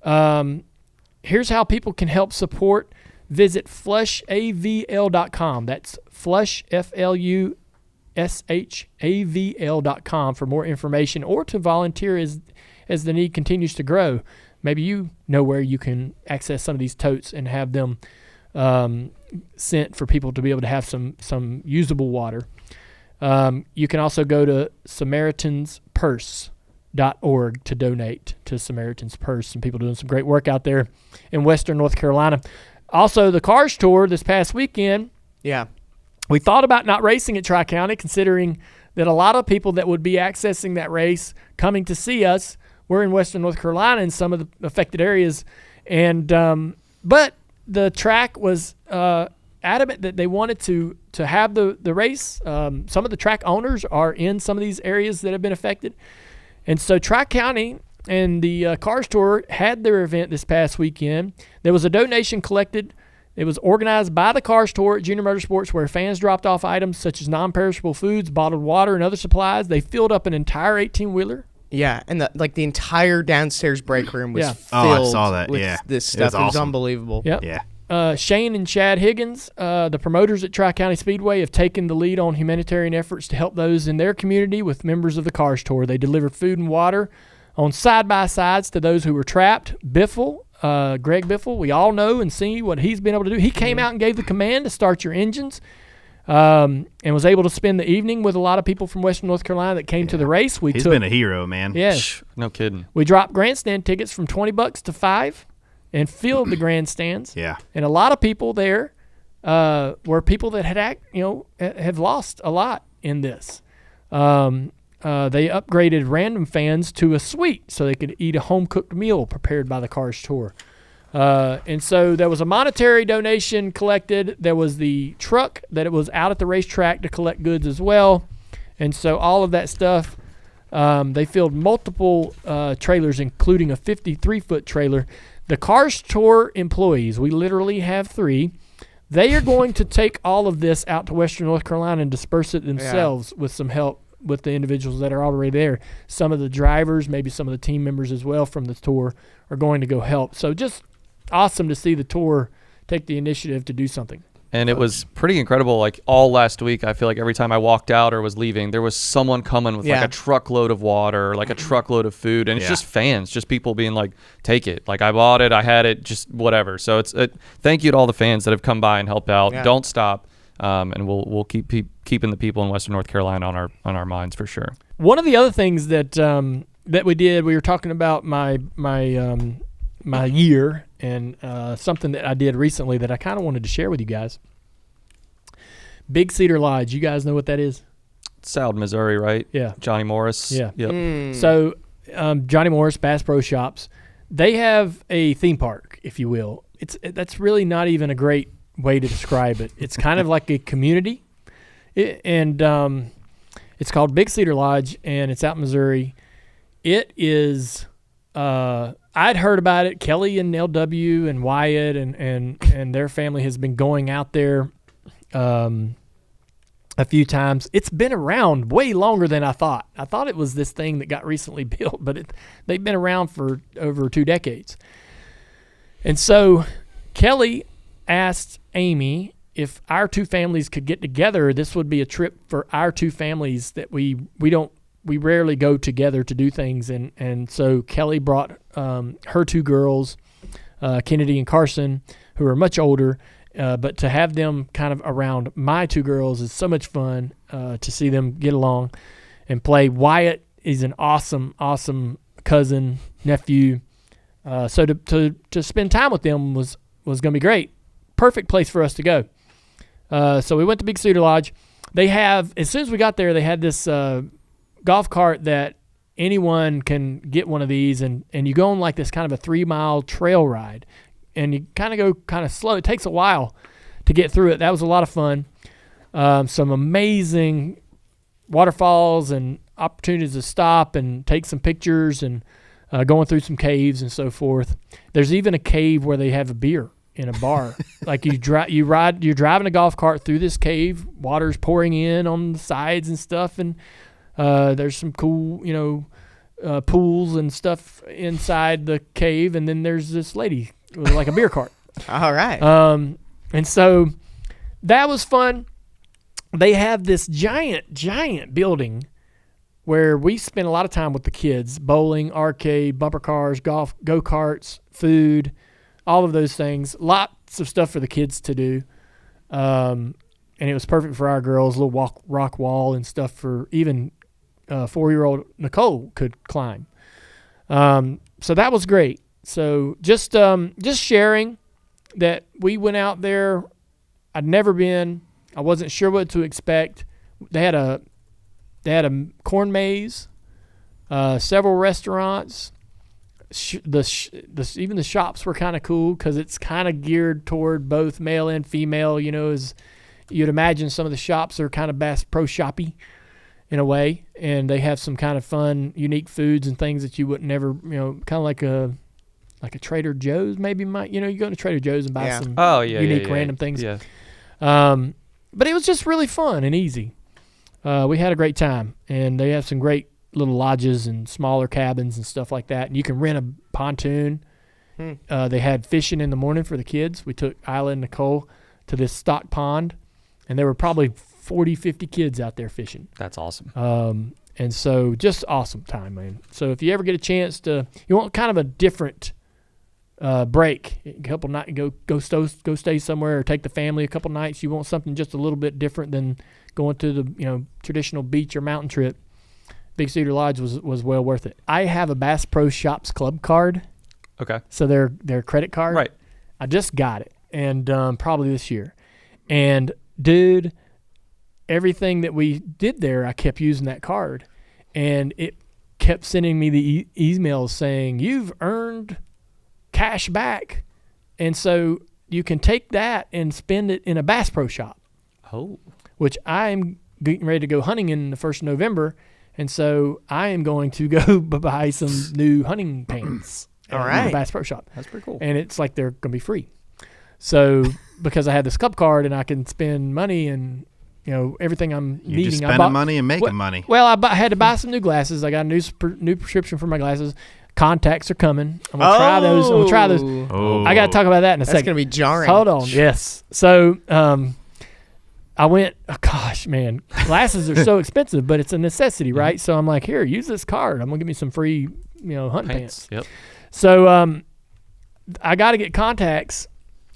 Here's how people can help support. Visit flushavl.com. That's flush, FLUSHAVL.com for more information or to volunteer as the need continues to grow. Maybe you know where you can access some of these totes and have them sent for people to be able to have some usable water. You can also go to SamaritansPurse.org to donate to Samaritan's Purse. Some people doing some great work out there in Western North Carolina. Also, the Cars Tour this past weekend. Yeah. We thought about not racing at Tri-County, considering that a lot of people that would be accessing that race coming to see us were in Western North Carolina in some of the affected areas. And but the track was adamant that they wanted to have the race. Some of the track owners are in some of these areas that have been affected. And so Tri-County and the Cars Tour had their event this past weekend. There was a donation collected. It was organized by the Cars Tour at Junior Motorsports, where fans dropped off items such as non-perishable foods, bottled water, and other supplies. They filled up an entire 18-wheeler. Yeah, and the entire downstairs break room was filled I saw that. with this stuff. It was unbelievable. Yep. Yeah. Shane and Chad Higgins, the promoters at Tri-County Speedway, have taken the lead on humanitarian efforts to help those in their community with members of the Cars Tour. They delivered food and water on side-by-sides to those who were trapped. Biffle Greg Biffle, we all know and see what he's been able to do. He came out and gave the command to start your engines, and was able to spend the evening with a lot of people from Western North Carolina that came to the race. He's been a hero, man. Yes. No kidding. We dropped grandstand tickets from $20 to $5 and filled the grandstands. Yeah. And a lot of people there were people that have lost a lot in this. They upgraded random fans to a suite so they could eat a home-cooked meal prepared by the Cars Tour. And so there was a monetary donation collected. There was the truck that it was out at the racetrack to collect goods as well. And so all of that stuff, they filled multiple trailers, including a 53-foot trailer. The Cars Tour employees, we literally have 3, they are going to take all of this out to Western North Carolina and disperse it themselves with some help with the individuals that are already there. Some of the drivers, maybe some of the team members as well from the tour are going to go help. So just awesome to see the tour take the initiative to do something. And it was pretty incredible. Like all last week, I feel like every time I walked out or was leaving, there was someone coming with like a truckload of water, or like a truckload of food. And it's just fans, just people being like, take it. Like I bought it, I had it, just whatever. So thank you to all the fans that have come by and helped out. Yeah. Don't stop. And we'll keep keeping the people in Western North Carolina on our minds for sure. One of the other things that that we did, we were talking about my year, and something that I did recently that I kind of wanted to share with you guys. Big Cedar Lodge, you guys know what that is? South Missouri, right? Yeah. Johnny Morris. Yeah. Yep. So Johnny Morris, Bass Pro Shops, they have a theme park, if you will. That's really not even a great way to describe it. It's kind of like a community, and it's called Big Cedar Lodge, and it's out in Missouri. It is I'd heard about it. Kelly and LW and Wyatt and their family has been going out there a few times. It's been around way longer than I thought. I thought it was this thing that got recently built, but they've been around for over 2 decades. And so Kelly asked Amy if our 2 families could get together. This would be a trip for our 2 families that we rarely go together to do things. And so Kelly brought her 2 girls, Kennedy and Carson, who are much older, but to have them kind of around my 2 girls is so much fun to see them get along and play. Wyatt is an awesome, awesome cousin, nephew. So to spend time with them was going to be great. Perfect place for us to go. So we went to Big Cedar Lodge. They have, as soon as we got there, they had this golf cart that anyone can get one of these, and you go on like this kind of a 3-mile trail ride, and you kind of go kind of slow. It takes a while to get through it. That was a lot of fun. Some amazing waterfalls and opportunities to stop and take some pictures, and going through some caves and so forth. There's even a cave where they have a beer in a bar. Like you're driving a golf cart through this cave, water's pouring in on the sides and stuff, and there's some cool, pools and stuff inside the cave, and then there's this lady with like a beer cart. All right. And so that was fun. They have this giant building where we spend a lot of time with the kids, bowling, arcade, bumper cars, golf, go-karts, food, all of those things. Lots of stuff for the kids to do. And it was perfect for our girls, a little rock wall and stuff for even 4-year-old Nicole could climb. So that was great. So just sharing that we went out there. I'd never been. I wasn't sure what to expect. They had a corn maze, several restaurants. Even the shops were kind of cool because it's kind of geared toward both male and female. As you'd imagine, some of the shops are kind of Bass Pro Shoppy in a way, and they have some kind of fun, unique foods and things that you wouldn't never, kind of like a Trader Joe's maybe might. You go to Trader Joe's and buy some unique random things. Yeah. But it was just really fun and easy. We had a great time, and they have some great little lodges and smaller cabins and stuff like that. And you can rent a pontoon. They had fishing in the morning for the kids. We took Isla and Nicole to this stock pond, and there were probably 40, 50 kids out there fishing. That's awesome. And so just awesome time, man. So if you ever get a chance you want kind of a different break, a couple nights, go stay somewhere or take the family a couple nights. You want something just a little bit different than going to the traditional beach or mountain trip. Big Cedar Lodge was well worth it. I have a Bass Pro Shops Club card. Okay. So their credit card. Right. I just got it, and probably this year. And dude, everything that we did there, I kept using that card, and it kept sending me the emails saying you've earned cash back, and so you can take that and spend it in a Bass Pro Shop. Oh. Which I am getting ready to go hunting in the 1st of November, and so I am going to go buy some new hunting pants. All right. Bass Pro Shop. That's pretty cool. And it's like they're going to be free. So because I have this club card and I can spend money and everything I'm needing. You're just spending money and making money. Well, I had to buy some new glasses. I got a new prescription for my glasses. Contacts are coming. I'm gonna try those. Oh. I got to talk about that in a second. That's gonna be jarring. Hold on. Yes. So I went. Oh gosh, man, glasses are so expensive, but it's a necessity, right? So I'm like, here, use this card. I'm gonna give me some free, hunting pants. Yep. So I got to get contacts,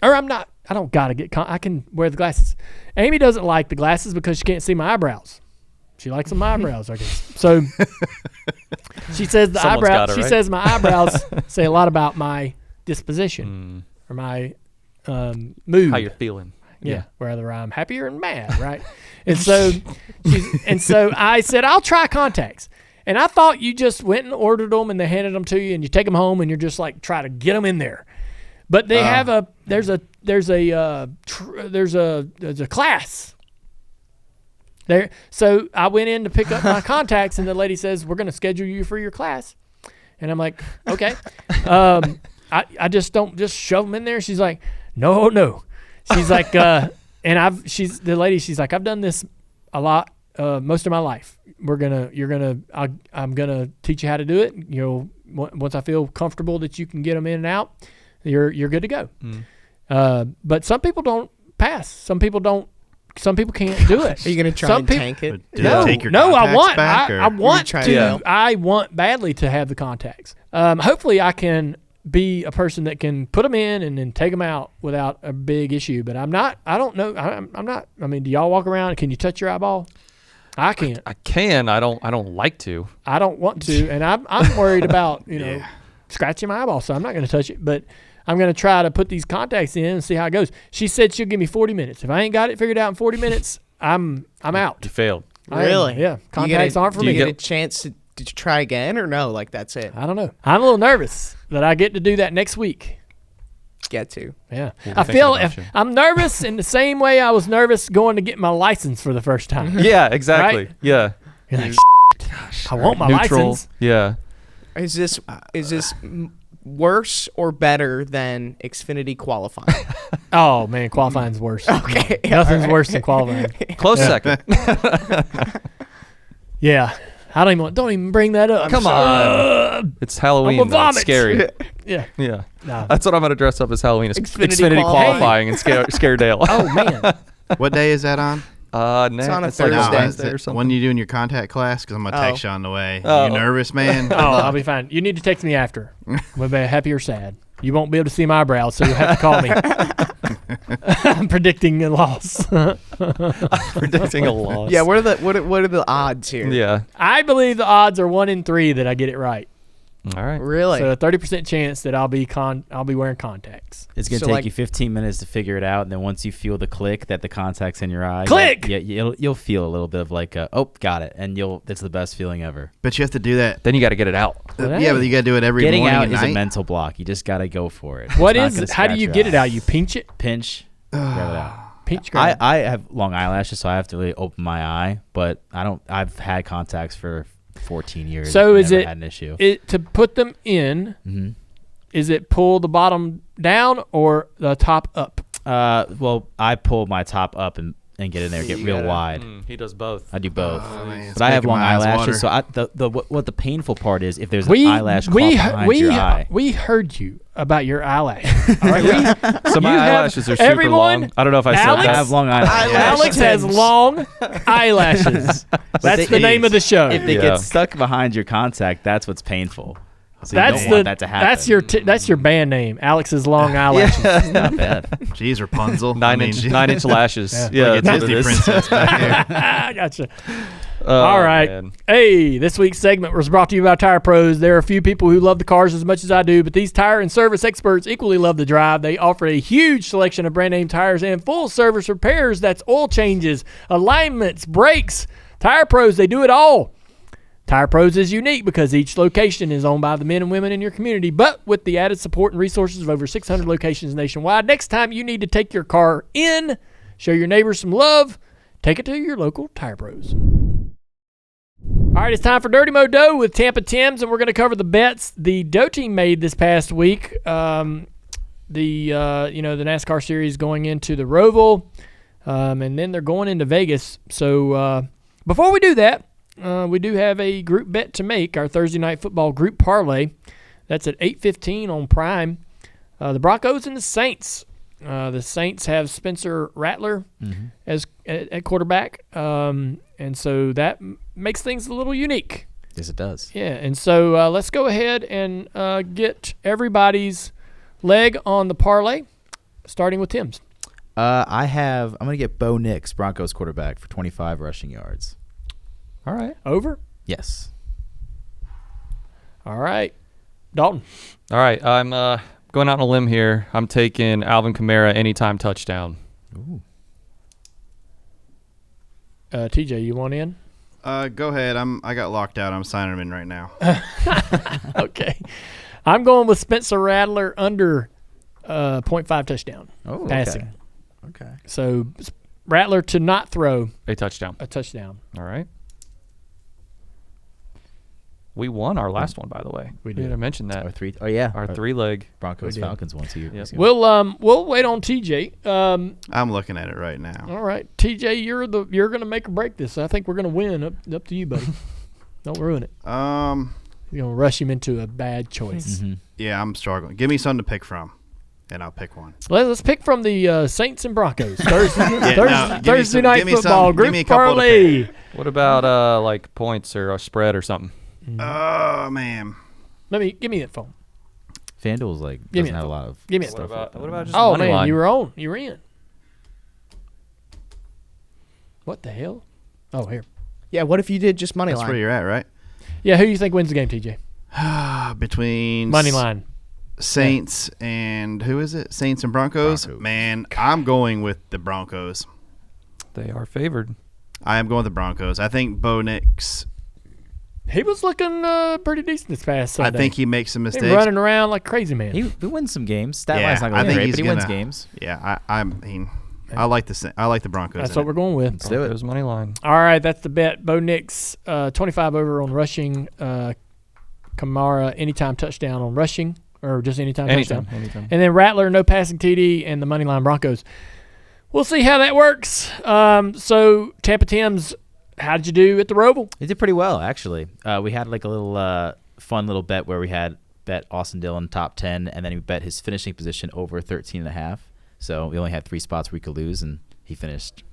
or I'm not. I don't got to get. I can wear the glasses. Amy doesn't like the glasses because she can't see my eyebrows. She likes my eyebrows, I guess. So she says says my eyebrows say a lot about my disposition or my mood. How you're feeling. Yeah, whether I'm happy or mad, right? and so I said, I'll try contacts. And I thought you just went and ordered them and they handed them to you and you take them home and you're just like try to get them in there. But they have there's a class. There, so I went in to pick up my contacts, and the lady says, "We're going to schedule you for your class." And I'm like, "Okay." I just don't just shove them in there. She's like, "No." She's like, she's like, "I've done this a lot, most of my life. I'm gonna teach you how to do it. Once I feel comfortable that you can get them in and out, you're good to go." But some people don't pass. Some people can't do it. Are you going to try and tank it? No, I want badly to have the contacts. Hopefully I can be a person that can put them in and then take them out without a big issue, but I'm not. I don't know. I'm not. I mean, do y'all walk around? Can you touch your eyeball? I can't. I can. I don't like to. I don't want to, and I'm worried about scratching my eyeball, so I'm not going to touch it, but I'm going to try to put these contacts in and see how it goes. She said she'll give me 40 minutes. If I ain't got it figured out in 40 minutes, I'm out. You failed. Really? Yeah. Contacts aren't for me. Do you get a chance to try again or no? Like, that's it? I don't know. I'm a little nervous that I get to do that next week. Get to. Yeah. I feel I'm nervous in the same way I was nervous going to get my license for the first time. Yeah, exactly. Right? Yeah. You're like, I want my license. Yeah. Is this worse or better than Xfinity qualifying? Oh man, qualifying's worse. Okay, nothing's worse than qualifying. Close second. Yeah, I don't even bring that up. Come on, it's Halloween. It's scary. Yeah. No. That's what I'm gonna dress up as Halloween. It's Xfinity qualifying and scare Dale. Oh man, what day is that on? It's on a Thursday or something. When you doing your contact class? Because I'm gonna text you on the way. Oh. You nervous, man? I'll be fine. You need to text me after. We'll be happy or sad. You won't be able to see my eyebrows, so you'll have to call me. I'm predicting a loss. Predicting a loss. Yeah. What are the odds here? Yeah. I believe the odds are 1 in 3 that I get it right. All right. Really? So a 30% chance that I'll be wearing contacts. It's gonna take you 15 minutes to figure it out, and then once you feel the click that the contact's in your eye, click. You'll feel a little bit of like, got it, and it's the best feeling ever. But you have to do that. Then you got to get it out. Yeah, but you got to do it every morning. Getting out and is night. a mental block. You just got to go for it. How do you get it out? You pinch it. Pinch. Grab it out. Pinch. Grab. I have long eyelashes, so I have to really open my eye. But I don't. I've had contacts for 14 years. So is it had an issue. To put them in? Mm-hmm. Is it pull the bottom down or the top up? Well, I pull my top up and get in there, get real wide. He does both. I do both, man, but I have long eyelashes. So what the painful part is if there's an eyelash caught behind your eye. We heard you about your eyelashes. All right? So my eyelashes are super long. I don't know if I said that. I have long eyelashes. Alex has long eyelashes. That's the name of the show. If they get stuck behind your contact, that's what's painful. So that's you don't want that to happen. That's your band name, Alex's Long Eyelashes. Not bad. Jeez, Rapunzel. 9-inch lashes. Yeah, like a Disney princess back here. I gotcha. All right. Man. Hey, this week's segment was brought to you by Tire Pros. There are a few people who love the cars as much as I do, but these tire and service experts equally love the drive. They offer a huge selection of brand name tires and full service repairs. That's oil changes, alignments, brakes. Tire Pros, they do it all. Tire Pros is unique because each location is owned by the men and women in your community, but with the added support and resources of over 600 locations nationwide. Next time you need to take your car in, show your neighbors some love, take it to your local Tire Pros. All right, it's time for Dirty Mo Dough with Tampa Tims, and we're going to cover the bets the Dough team made this past week. The NASCAR series going into the Roval, and then they're going into Vegas. So before we do that, we do have a group bet to make, our Thursday Night Football group parlay. That's at 8:15 on Prime. The Broncos and the Saints. The Saints have Spencer Rattler as at quarterback, and so that makes things a little unique. Yes, it does. Yeah, and so let's go ahead and get everybody's leg on the parlay, starting with Tim's. I'm going to get Bo Nix, Broncos quarterback, for 25 rushing yards. All right. Over? Yes. All right. Dalton. All right. I'm going out on a limb here. I'm taking Alvin Kamara anytime touchdown. Ooh. TJ, you want in? Go ahead. I got locked out. I'm signing him in right now. Okay. I'm going with Spencer Rattler under 0.5 touchdown passing. Okay. So Rattler to not throw a touchdown. All right. We won our last one, by the way. We did. Didn't mention that. Our three-leg Broncos Falcons won 2 years ago. We'll wait on TJ. I'm looking at it right now. All right, TJ, you're going to make or break this. I think we're going to win. Up to you, buddy. Don't ruin it. You're going to rush him into a bad choice. Mm-hmm. Yeah, I'm struggling. Give me something to pick from, and I'll pick one. Let's pick from the Saints and Broncos. Thursday night football group parlay. What about like points or a spread or something? Oh man, give me that phone. FanDuel's doesn't have a lot of stuff. What about just money line? You were on. You were in. What the hell? Oh, here. Yeah, what if you did just money line? That's where you're at, right? Yeah, who do you think wins the game, TJ? Between money line, Saints and who is it? Saints and Broncos. Man, I'm going with the Broncos. They are favored. I am going with the Broncos. I think Bo Nix. He was looking pretty decent this past Sunday. I think he makes some mistakes. He's running around like crazy man. He wins some games. Stat line's not going to be great, but he wins games. Yeah, I like the Broncos. That's what we're going with. Let's do it. Broncos money line. All right, that's the bet. Bo Nix, 25 over on rushing. Kamara, anytime touchdown on rushing, or just anytime touchdown. Anytime. And then Rattler, no passing TD, and the money line Broncos. We'll see how that works. So Tampa Tims, how did you do at the Roval? It did pretty well, actually. We had like a little fun little bet where we had bet Austin Dillon top 10, and then we bet his finishing position over 13.5. So we only had 3 spots where we could lose, and he finished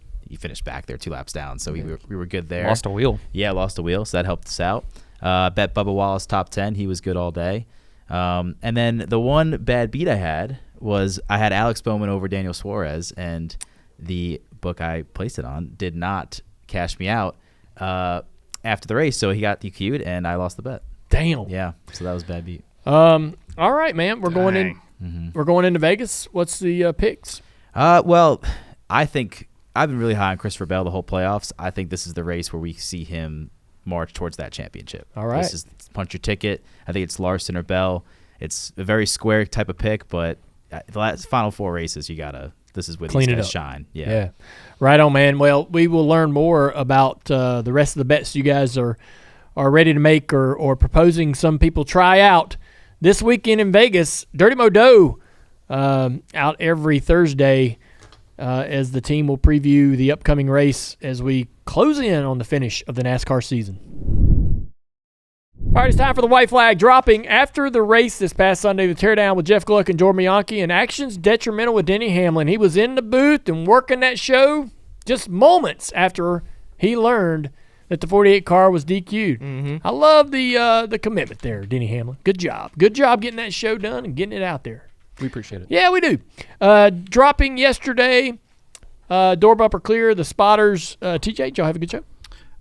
back there 2 laps down. So we were good there. Lost a wheel. Yeah, lost a wheel, so that helped us out. Bet Bubba Wallace top 10. He was good all day. And then the one bad beat I had was I had Alex Bowman over Daniel Suarez, and the book I placed it on did not cash me out after the race, so he got DQ'd, and I lost the bet. Damn. Yeah, so that was a bad beat. All right, man. We're going in. Mm-hmm. We're going into Vegas. What's the picks? Well, I think I've been really high on Christopher Bell the whole playoffs. I think this is the race where we see him march towards that championship. All right. This is punch your ticket. I think it's Larson or Bell. It's a very square type of pick, but the last final 4 races, this is where these guys shine. Yeah. Right on, man. Well, we will learn more about the rest of the bets you guys are ready to make or proposing some people try out this weekend in Vegas. Dirty Mo Dough out every Thursday as the team will preview the upcoming race as we close in on the finish of the NASCAR season. All right, it's time for the white flag dropping after the race this past Sunday, the teardown with Jeff Gluck and Jordan Bianchi, and actions detrimental with Denny Hamlin. He was in the booth and working that show just moments after he learned that the 48 car was DQ'd. I love the commitment there, Denny Hamlin. Good job. Good job getting that show done and getting it out there. We appreciate it. Yeah, we do. Dropping yesterday, door bumper clear, the spotters. TJ, did y'all have a good show?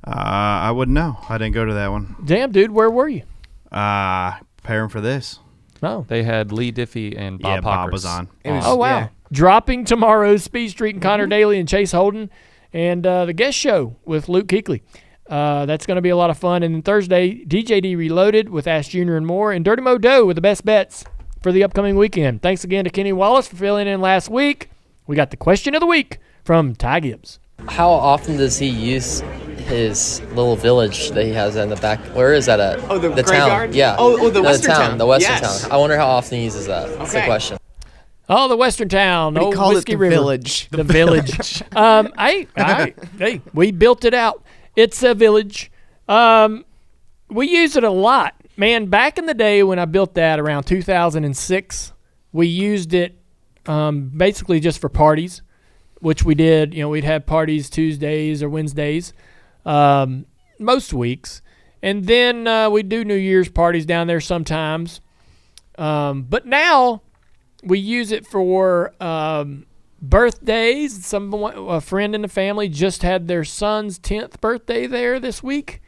I wouldn't know. I didn't go to that one. Damn, dude, where were you? Preparing for this. Oh. They had Lee Diffie and Bob Bob Pockers. was on. Oh, wow. Yeah. Dropping tomorrow, Speed Street and Connor Daly and Chase Holden, and the guest show with Luke Kuechly. That's going to be a lot of fun. And then Thursday, DJD Reloaded with Ash Jr. and more, and Dirty Mo Doe with the best bets for the upcoming weekend. Thanks again to Kenny Wallace for filling in last week. We got the question of the week from Ty Gibbs. How often does he use his little village that he has in the back? Where is that at? Oh, the town. Yeah. The Western town. The Western town. I wonder how often he uses that. That's the question. Oh, the Western town. He called it the River. village. The village. Hey, we built it out. It's a village. We use it a lot. Man, back in the day when I built that around 2006, we used it basically just for parties, which we did. You know, we'd have parties Tuesdays or Wednesdays, most weeks. And then we'd do New Year's parties down there sometimes. But now we use it for birthdays. A friend in the family just had their son's 10th birthday there this week.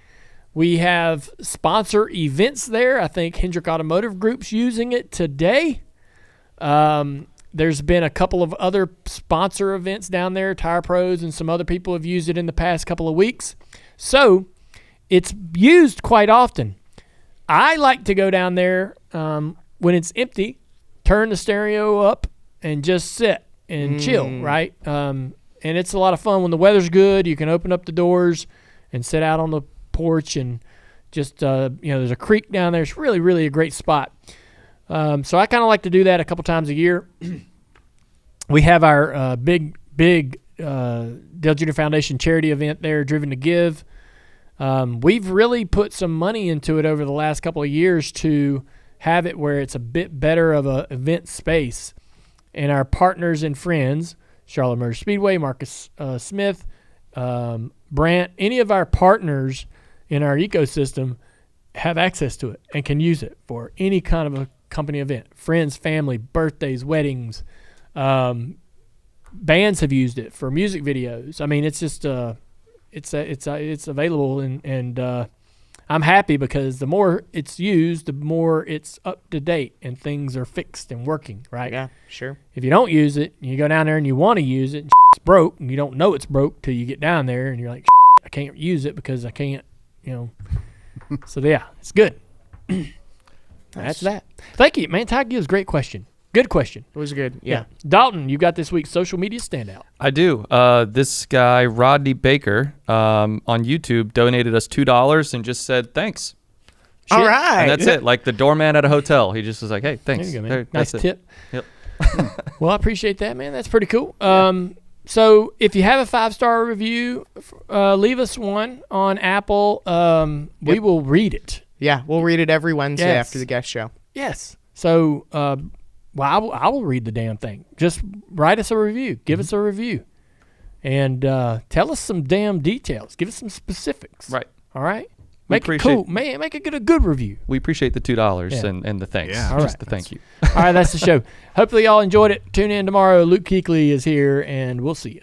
We have sponsor events there. I think Hendrick Automotive Group's using it today. There's been a couple of other sponsor events down there. Tire Pros and some other people have used it in the past couple of weeks. So it's used quite often. I like to go down there when it's empty, turn the stereo up, and just sit and chill, right? And it's a lot of fun. When the weather's good, you can open up the doors and sit out on the porch and just, there's a creek down there. It's really, really a great spot. So I kind of like to do that a couple times a year. We have our big Dale Jr. Foundation charity event there, Driven to Give. We've really put some money into it over the last couple of years to have it where it's a bit better of a event space. And our partners and friends, Charlotte Motor Speedway, Marcus Smith, Brant, any of our partners in our ecosystem have access to it and can use it for any kind of a company event. Friends, family, birthdays, weddings. Bands have used it for music videos. I mean, it's just it's available, and I'm happy because the more it's used, the more it's up to date and things are fixed and working, right? Yeah, sure. If you don't use it, you go down there and you want to use it, and it's broke, and you don't know it's broke till you get down there, and you're like, I can't use it because I can't, So, yeah, it's good. That's that. Thank you, man. Ty gives great question. Good question. It was good. Yeah. Dalton, you got this week's social media standout. I do. This guy, Rodney Baker, on YouTube, donated us $2 and just said thanks. All right. And that's it. Like the doorman at a hotel. He just was like, hey, thanks. There you go, man. Nice tip. Yep. Well, I appreciate that, man. That's pretty cool. So if you have a 5-star review, leave us one on Apple. We will read it. Yeah, we'll read it every Wednesday after the guest show. Yes. So, I will read the damn thing. Just write us a review. Give us a review. And tell us some damn details. Give us some specifics. Right. All right? Make it cool. Man, make it a good review. We appreciate the $2 and the thanks. Yeah. All just right. the thank you. All right, that's the show. Hopefully y'all enjoyed it. Tune in tomorrow. Luke Kuechly is here, and we'll see you.